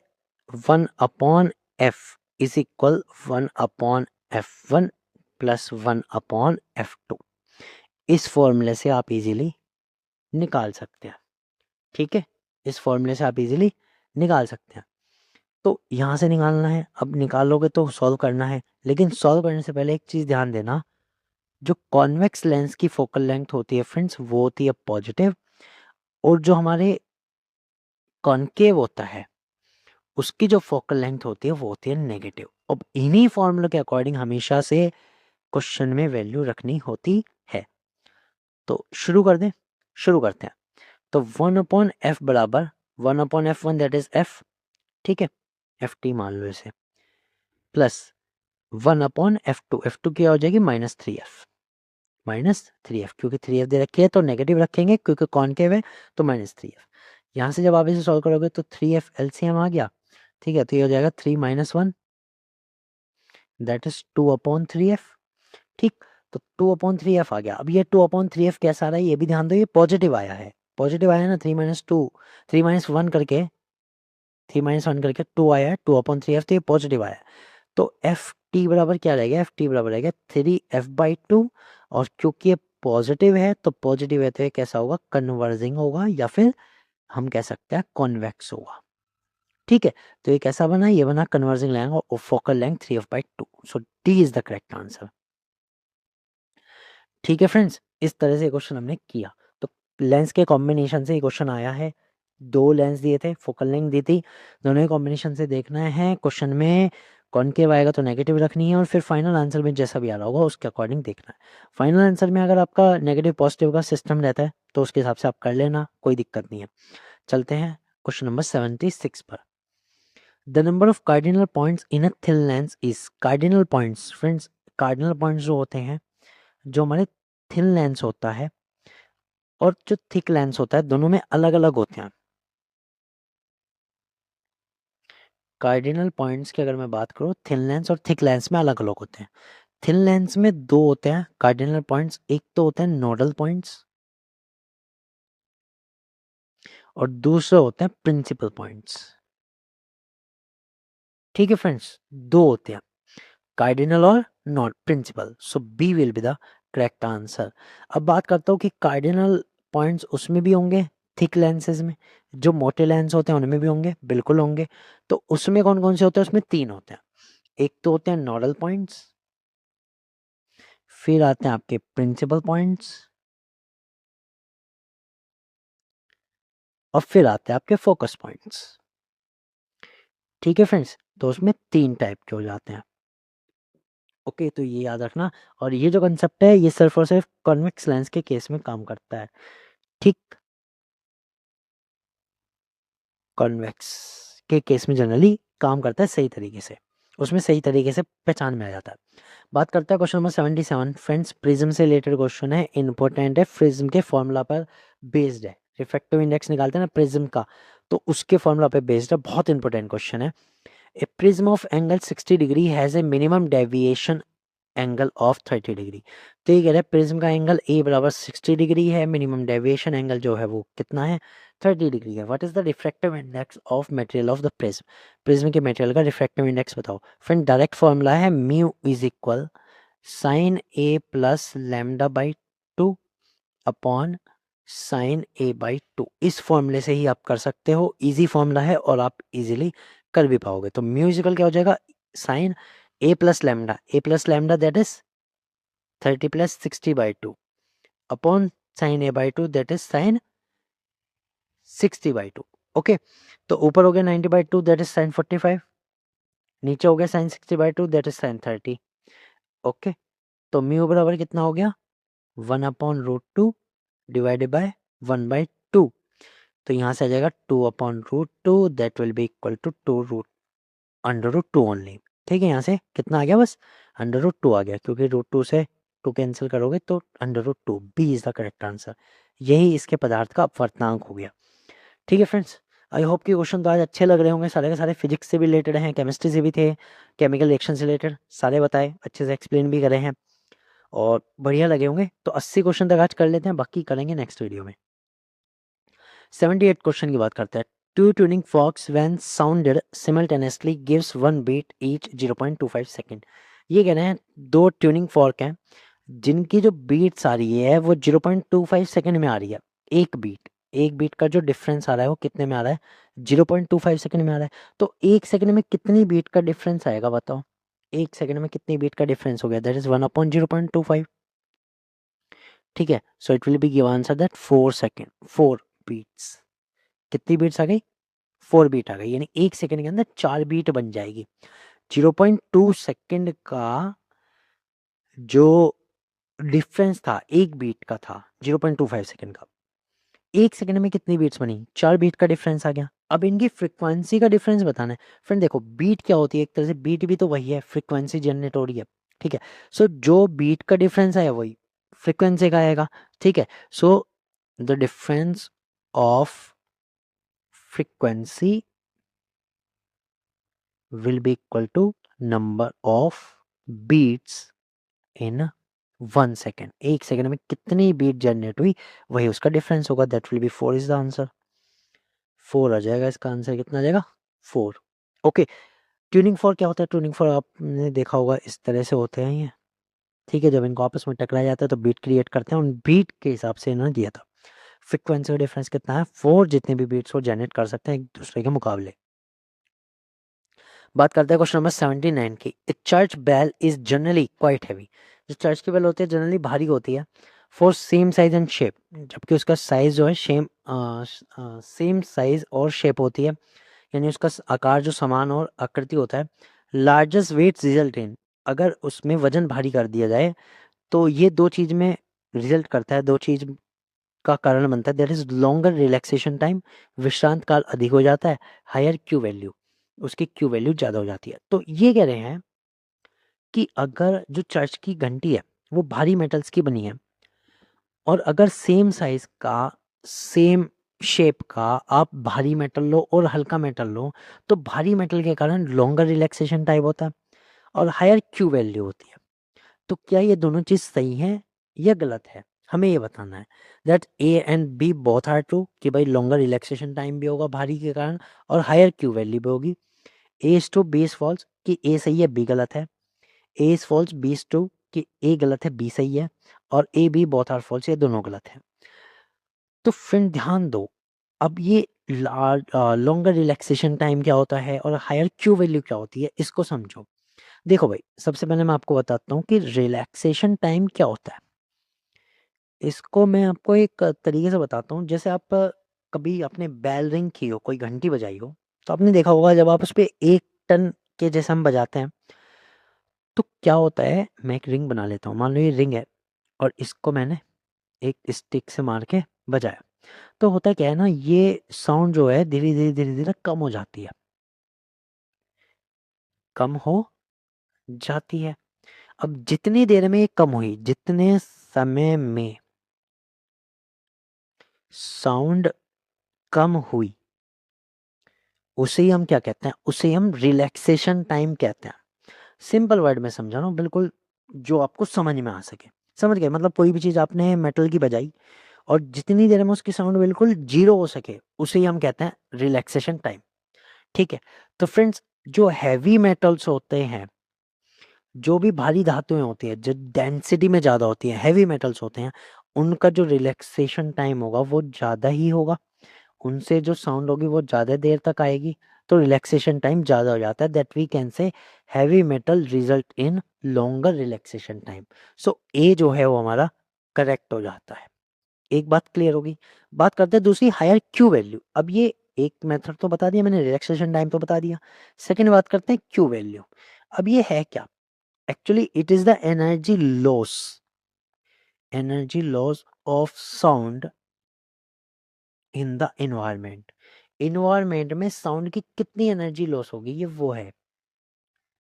1/f is equal 1/f1 plus 1/f2। इस फॉर्मूले से आप इजीली निकाल सकते हैं, ठीक है, इस फॉर्मूले से आप इजीली निकाल सकते हैं। तो यहाँ से निकालना है, अब निकालोगे तो सॉल्व करना है, लेकिन सॉल्व करने से पहले एक चीज़ ध्यान देना, जो कॉन्वेक्स लेंस की फोकल लेंथ होती है फ्रेंड्स वो होती है पॉजिटिव, और जो हमारे कॉनकेव होता है उसकी जो फोकल लेंथ होती है वो होती है नेगेटिव। अब इन्हीं फॉर्मूला के अकॉर्डिंग हमेशा से क्वेश्चन में वैल्यू रखनी होती है। तो शुरू कर दें, शुरू करते हैं। तो 1/f बराबर 1/f1 दैट इज f, ठीक है, एफ टी मान लो इसे, प्लस 1/f2, f2 क्या हो जाएगी -3f, -3f, क्योंकि 3f दे रखी है तो नेगेटिव रखेंगे, क्योंकि कॉनकेव है तो -3f। यहाँ से जब आप इसे सॉल्व करोगे तो 3f एलसीएम आ गया, ठीक है, तो ये हो जाएगा 3 - 1 दैट इज 2/3f। ठीक, तो 2/3f आ गया। अब ये 2/3f कैसा आ रहा है ये भी ध्यान दो, ये पॉजिटिव आया है, पॉजिटिव आया है ना, 3 - 1 करके 2 आया है, 2/3f, तो ये पॉजिटिव आया है। तो एफ टी बराबर क्या रहेगा, एफ टी बराबर रहेगा 3f/2, और क्योंकि ये पॉजिटिव है तो पॉजिटिव है तो ये कैसा होगा, कन्वर्जिंग होगा, या फिर हम कह सकते हैं कॉन्वेक्स होगा। ठीक है, तो ये कैसा बना, ये बना कन्वर्जिंग लेंथ और focal length 3f/2, so D is the correct answer. ठीक है फ्रेंड्स, इस तरह से क्वेश्चन हमने किया। तो लेंस के कॉम्बिनेशन से ये क्वेश्चन आया है, दो लेंस दिए थे, फोकल लेंथ दी थी, दोनों ही कॉम्बिनेशन से देखना है क्वेश्चन में, कॉनकेव आएगा तो नेगेटिव रखनी है, और फिर फाइनल आंसर में जैसा भी आ रहा होगा उसके अकॉर्डिंग देखना है। फाइनल आंसर में अगर आपका नेगेटिव पॉजिटिव का सिस्टम रहता है तो उसके हिसाब से आप कर लेना, कोई दिक्कत नहीं है। चलते हैं क्वेश्चन नंबर 76 पर। The number of cardinal points in a thin lens is, cardinal points friends, cardinal points जो होते हैं, जो हमारे थिन लेंस होता है और जो थिक लेंस होता है, दोनों में अलग अलग होते हैं। कार्डिनल पॉइंट्स की अगर मैं बात करूँ, थिन लेंस और थिक लेंस में अलग अलग होते हैं। थिन लेंस में दो होते हैं कार्डिनल पॉइंट्स, एक तो होते हैं नोडल पॉइंट्स और दूसरे होते हैं प्रिंसिपल पॉइंट्स। ठीक है फ्रेंड्स, दो होते हैं, कार्डिनल और not principal, so B will be the correct answer. अब बात करता हूँ कि कार्डिनल पॉइंट्स उसमें भी होंगे, थिक लेंसेज में, जो मोटे लेंस होते हैं उनमें भी होंगे, बिल्कुल होंगे। तो उसमें कौन कौन से होते हैं, उसमें तीन होते हैं, एक तो होते हैं नोडल पॉइंट्स, फिर आते हैं आपके प्रिंसिपल पॉइंट्स, और फिर आते हैं आपके फोकस पॉइंट्स। ठीक है फ्रेंड्स, तो उसमें तीन टाइप के हो जाते हैं। ओके, तो ये याद रखना, और ये जो कंसेप्ट है ये सिर्फ और सिर्फ कॉन्वेक्स लेंस के केस में काम करता है। ठीक, कॉन्वेक्स के केस में जनरली काम करता है सही तरीके से, उसमें सही तरीके से पहचान में आ जाता है। बात करते हैं क्वेश्चन नंबर 77 फ्रेंड्स, प्रिज्म से रिलेटेड क्वेश्चन है, इंपॉर्टेंट है, प्रिज्म के फॉर्मूला पर बेस्ड है, रिफ्रैक्टिव इंडेक्स निकालते हैं ना प्रिज्म का, तो उसके फॉर्मूला पे बेस्ड है, बहुत इंपॉर्टेंट क्वेश्चन है। A prism of angle 60 degree has a minimum deviation angle of 30 degree. तो ये कह रहा है प्रिज्म का एंगल ए बराबर 60 डिग्री है, मिनिमम डेविएशन एंगल जो है वो कितना है, 30 डिग्री है। What is the refractive index of material of the prism, prism के मटेरियल का रिफ्रैक्टिव इंडेक्स बताओ। फ्रेंड डायरेक्ट फॉर्मूला है mu is equal sine A plus lambda by 2 upon sine A by 2। इस फॉर्मूले से ही आप कर सकते हो, इजी फॉर्मूला है और आप इजीली कर भी पाओगे। तो म्यूजिकल क्या हो जाएगा, sine A plus lambda that is 30 plus 60/2 upon sine A by 2 that is sine 60/2। Okay, तो ऊपर हो गया 90/2 दैट इज साइन 45, नीचे हो गया sine 60/2 that is sine 30। Okay, तो म्यू बराबर कितना हो गया, 1/√2 डिवाइडेड बाय 1/2। तो यहाँ से आ जाएगा 2/√2 that will be equal to 2√2 only. ठीक है, यहाँ से कितना आ गया, बस √2 आ गया, क्योंकि √2 से 2 कैंसिल करोगे तो √2, B is the correct answer. यही इसके पदार्थ का अपवर्तनांक हो गया। ठीक है फ्रेंड्स, आई होप कि क्वेश्चन तो आज अच्छे लग रहे होंगे, सारे के सारे फिजिक्स से भी रिलेटेड हैं, केमिस्ट्री से भी थे, केमिकल रिएक्शन से रिलेटेड सारे बताए, अच्छे से एक्सप्लेन भी करे हैं और बढ़िया लगे होंगे। तो 80 क्वेश्चन तक आज कर लेते हैं, बाकी करेंगे नेक्स्ट वीडियो में। 78 क्वेश्चन की बात करते हैं। Two tuning forks when sounded simultaneously gives one beat each 0.25 second. ये कह रहे हैं दो ट्यूनिंग फॉर्क हैं जिनकी जो बीट्स आ रही है वो 0.25 सेकेंड में आ रही है। एक बीट का जो डिफरेंस आ रहा है वो कितने में आ रहा है, 0.25 सेकेंड में आ रहा है। तो एक सेकेंड में कितनी बीट का डिफरेंस आएगा बताओ, एक सेकेंड में कितनी बीट का डिफरेंस हो गया, दैट इज 1/0.25। ठीक है, so it will be give answer that 4 second, 4 beats. कितनी बीट्स आ गई, 4 बीट आ गई, यानी एक सेकेंड के अंदर 4 बीट बन जाएगी। 0.2 सेकेंड का जो डिफरेंस था एक बीट का था 0.25 सेकेंड का, 1 सेकंड में कितनी बीट्स बनी, 4 बीट का डिफरेंस आ गया। अब इनकी फ्रीक्वेंसी का डिफरेंस बताना है। फ्रेंड देखो बीट क्या होती है, एक तरह से बीट भी तो वही है, फ्रीक्वेंसी जनरेट हो रही है, ठीक है। सो जो बीट का डिफरेंस आया वही फ्रीक्वेंसी का आएगा, ठीक है। So the difference of frequency will be equal to number of beats in 1 second। 1 second में कितनी बीट जनरेट हुई वही उसका डिफरेंस होगा, that will B 4 is the answer. 4 आ जाएगा इसका आंसर, कितना आ जाएगा 4। ओके, ट्यूनिंग फॉर क्या होता है, ट्यूनिंग फॉर आपने देखा होगा इस तरह से होते हैं ये, ठीक है। जब इनको आपस में टकराया जाता है तो बीट क्रिएट करते हैं, उन बीट के हिसाब से इन्होंने दिया था। फ्रिक्वेंसी का डिफरेंस कितना है 4, जितने भी बीट्स वो जनरेट कर सकते हैं एक दूसरे के मुकाबले। बात करते हैं क्वेश्चन नंबर 79 की। A church bell is generally quite heavy. जो चर्च की बेल होती है जनरली भारी होती है, for same size and shape, जबकि उसका साइज जो है सेम साइज और शेप होती है, यानी उसका आकार जो समान और आकृति होता है। लार्जेस्ट वेट रिजल्ट इन, अगर उसमें वजन भारी कर दिया जाए तो ये दो चीज में रिजल्ट करता है, दो चीज का कारण बनता है। There is longer relaxation time, विश्रांत काल अधिक हो जाता है। हायर क्यू वैल्यू, उसकी क्यू वैल्यू ज़्यादा हो जाती है। तो ये कह रहे हैं कि अगर जो चर्च की घंटी है वो भारी मेटल्स की बनी है, और अगर सेम साइज का सेम शेप का आप भारी मेटल लो और हल्का मेटल लो, तो भारी मेटल के कारण लॉन्गर रिलैक्सेशन टाइम होता है और हायर क्यू वैल्यू होती है। तो क्या ये दोनों चीज़ सही है या गलत है, हमें ये बताना है। That A and B both are true, कि भाई लॉन्गर रिलैक्सेशन टाइम भी होगा भारी के कारण और हायर क्यू वैल्यू भी होगी। A is true B is false, कि ए सही है बी गलत है। A is false B is true, कि ए गलत है बी सही है। और A B both are false, ये दोनों गलत है। तो फ्रेंड ध्यान दो, अब ये लॉन्गर रिलैक्सेशन टाइम क्या होता है और हायर क्यू वैल्यू क्या होती है, इसको समझो। देखो भाई, सबसे पहले मैं आपको बताता हूँ कि रिलैक्सेशन टाइम क्या होता है। इसको मैं आपको एक तरीके से बताता हूँ। जैसे आप कभी आपने बेल रिंग की हो, कोई घंटी बजाई हो, तो आपने देखा होगा जब आप उस पे 1 टन के जैसे हम बजाते हैं तो क्या होता है। मैं एक रिंग बना लेता हूँ, मान लो ये रिंग है और इसको मैंने एक स्टिक से मार के बजाया, तो होता क्या है ना, ये साउंड जो है धीरे धीरे धीरे धीरे कम हो जाती है, कम हो जाती है। अब जितनी देर में ये कम हुई, जितने समय में साउंड कम हुई, उसे ही हम क्या कहते हैं, उसे ही हम रिलैक्सेशन टाइम कहते हैं। सिंपल वर्ड में समझा रहा हूँ, बिल्कुल जो आपको समझ में आ सके। समझ गए, मतलब कोई भी चीज़ आपने मेटल की बजाई और जितनी देर में उसकी साउंड बिल्कुल जीरो हो सके, उसे ही हम कहते हैं रिलैक्सेशन टाइम, ठीक है। तो फ्रेंड्स, जो हैवी मेटल्स होते हैं, जो भी भारी धातुएं होती हैं, जो डेंसिटी में ज़्यादा होती हैं, हैवी मेटल्स होते हैं, उनका जो रिलैक्सेशन टाइम होगा वो ज़्यादा ही होगा। उनसे जो साउंड होगी वो ज़्यादा देर तक आएगी, तो रिलैक्सेशन टाइम ज़्यादा हो जाता है। That we can say heavy metal result in longer relaxation time. So A जो है वो हमारा करेक्ट हो जाता है। एक बात क्लियर होगी। बात करते हैं दूसरी, हायर क्यू वैल्यू। अब ये एक मेथड तो बता दिया मैंने, रिलैक्सेशन टाइम तो बता दिया। सेकेंड बात करते हैं क्यू वैल्यू। अब ये है क्या, actually it is the energy loss of sound in the environment. Environment में साउंड की कितनी एनर्जी लॉस होगी, ये वो है,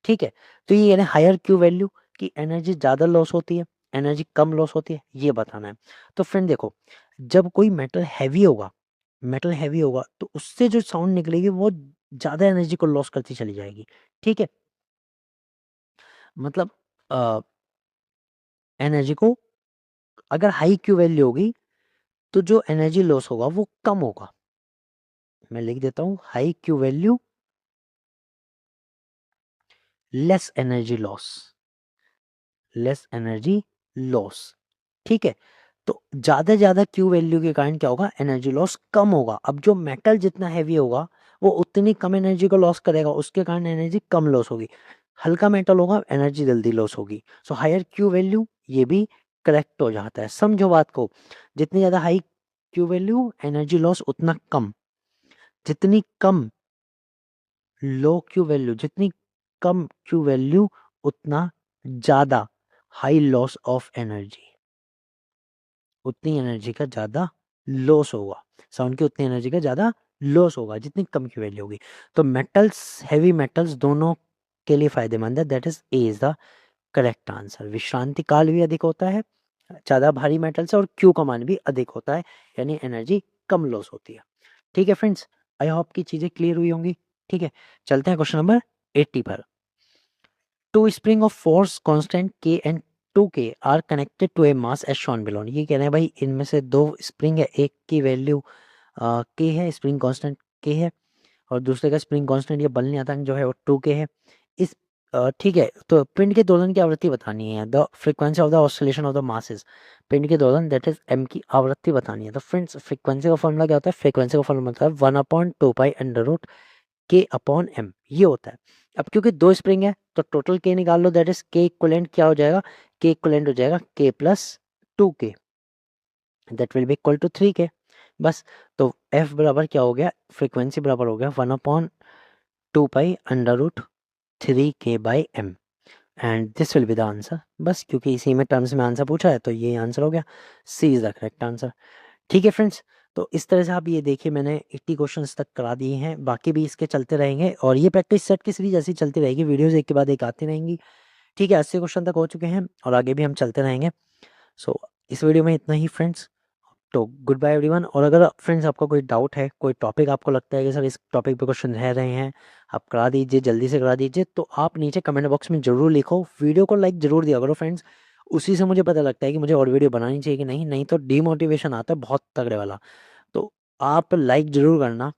ठीक है। तो ये यानी हायर क्यू वैल्यू की एनर्जी ज़्यादा लॉस होती है, एनर्जी कम लॉस होती है, ये बताना है। तो फ्रेंड देखो, जब कोई मेटल हैवी होगा तो उससे जो साउंड निकलेगी वो ज़्यादा एनर्जी को लॉस करती चली जाएगी, ठीक है। मतलब एनर्जी को, अगर हाई क्यू वैल्यू होगी तो जो एनर्जी लॉस होगा वो कम होगा। मैं लिख देता हूँ, high Q value less energy loss, less energy loss, ठीक है। तो ज्यादा क्यू वैल्यू के कारण क्या होगा, एनर्जी लॉस कम होगा। अब जो मेटल जितना हैवी होगा वो उतनी कम एनर्जी को लॉस करेगा, उसके कारण एनर्जी कम लॉस होगी। हल्का मेटल होगा, एनर्जी जल्दी लॉस होगी। सो हायर क्यू वैल्यू, ये भी करेक्ट हो जाता है। समझो बात को, जितनी ज्यादा high Q value energy loss उतना कम, जितनी कम लो क्यू वैल्यू, जितनी कम क्यू वैल्यू उतना ज्यादा हाई लॉस ऑफ एनर्जी, उतनी एनर्जी का ज़्यादा लॉस होगा, साउंड की उतनी एनर्जी का ज़्यादा लॉस होगा जितनी कम की वैल्यू होगी। तो मेटल्स, हैवी मेटल्स दोनों के लिए फायदेमंद है, that is A is the correct answer. विश्रांति काल भी अधिक होता है ज़्यादा भारी मेटल से, और क्यू का मान भी अधिक होता है, यानी एनर्जी कम लॉस होती है। ठीक है फ्रेंड्स, आई होप की चीज़ें क्लियर हुई होंगी। ठीक है, चलते हैं क्वेश्चन नंबर 80 पर। Two spring of force constant के and 2k are connected to a mass as shown below. ये कह रहे हैं भाई इनमें से दो स्प्रिंग है, एक की वैल्यू के है, स्प्रिंग कांस्टेंट के है, और दूसरे का स्प्रिंग कांस्टेंट, ये बल नियतांक जो है वो 2k है। इस ठीक है, तो पिंड के दोलन की आवृत्ति बतानी है, the frequency of the oscillation of the masses. पिंड के दोलन दैट इज एम की आवृत्ति बतानी है। तो फ्रेंड्स फ्रीक्वेंसी का फॉर्मूला क्या होता है? फ्रीक्वेंसी का फॉर्मूला होता है 1/2 पाई अंडर रूट के अपॉन एम, ये होता है। अब क्योंकि दो स्प्रिंग है तो टोटल के निकाल लो, दैट इज के इक्वलेंट क्या हो जाएगा? के इक्वलेंट हो जाएगा K plus 2k, that will be equal to 3k। बस, तो एफ बराबर क्या हो गया? फ्रीक्वेंसी बराबर हो गया 1/2 pi under root 3k by M, and this will be the answer. बस, क्योंकि इसी में टर्म्स में आंसर पूछा है तो ये आंसर हो गया, C is the correct answer. ठीक है फ्रेंड्स, तो इस तरह से आप ये देखिए मैंने 80 क्वेश्चंस तक करा दिए हैं, बाकी भी इसके चलते रहेंगे, और ये प्रैक्टिस सेट की सीरीज ऐसी चलती रहेगी, वीडियोस एक के बाद एक आती रहेंगी। ठीक है, 80 क्वेश्चन तक हो चुके हैं और आगे भी हम चलते रहेंगे। सो इस वीडियो में इतना ही फ्रेंड्स, तो गुड बाय एवरीवन। और अगर फ्रेंड्स आपका कोई डाउट है, कोई टॉपिक आपको लगता है कि सर इस टॉपिक पे क्वेश्चन रह रहे हैं, आप करा दीजिए, जल्दी से करा दीजिए, तो आप नीचे कमेंट बॉक्स में ज़रूर लिखो। वीडियो को लाइक ज़रूर दिया करो फ्रेंड्स, उसी से मुझे पता लगता है कि मुझे और वीडियो बनानी चाहिए कि नहीं, नहीं तो डीमोटिवेशन आता है बहुत तगड़े वाला। तो आप लाइक ज़रूर करना,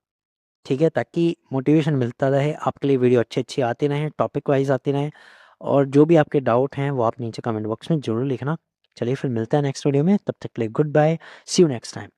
ठीक है, ताकि मोटिवेशन मिलता रहे, आपके लिए वीडियो अच्छी अच्छी आती रहें, टॉपिक वाइज आती रहें, और जो भी आपके डाउट हैं वो आप नीचे कमेंट बॉक्स में ज़रूर लिखना। चलिए फिर मिलते हैं नेक्स्ट वीडियो में, तब तक के लिए goodbye, see you next time.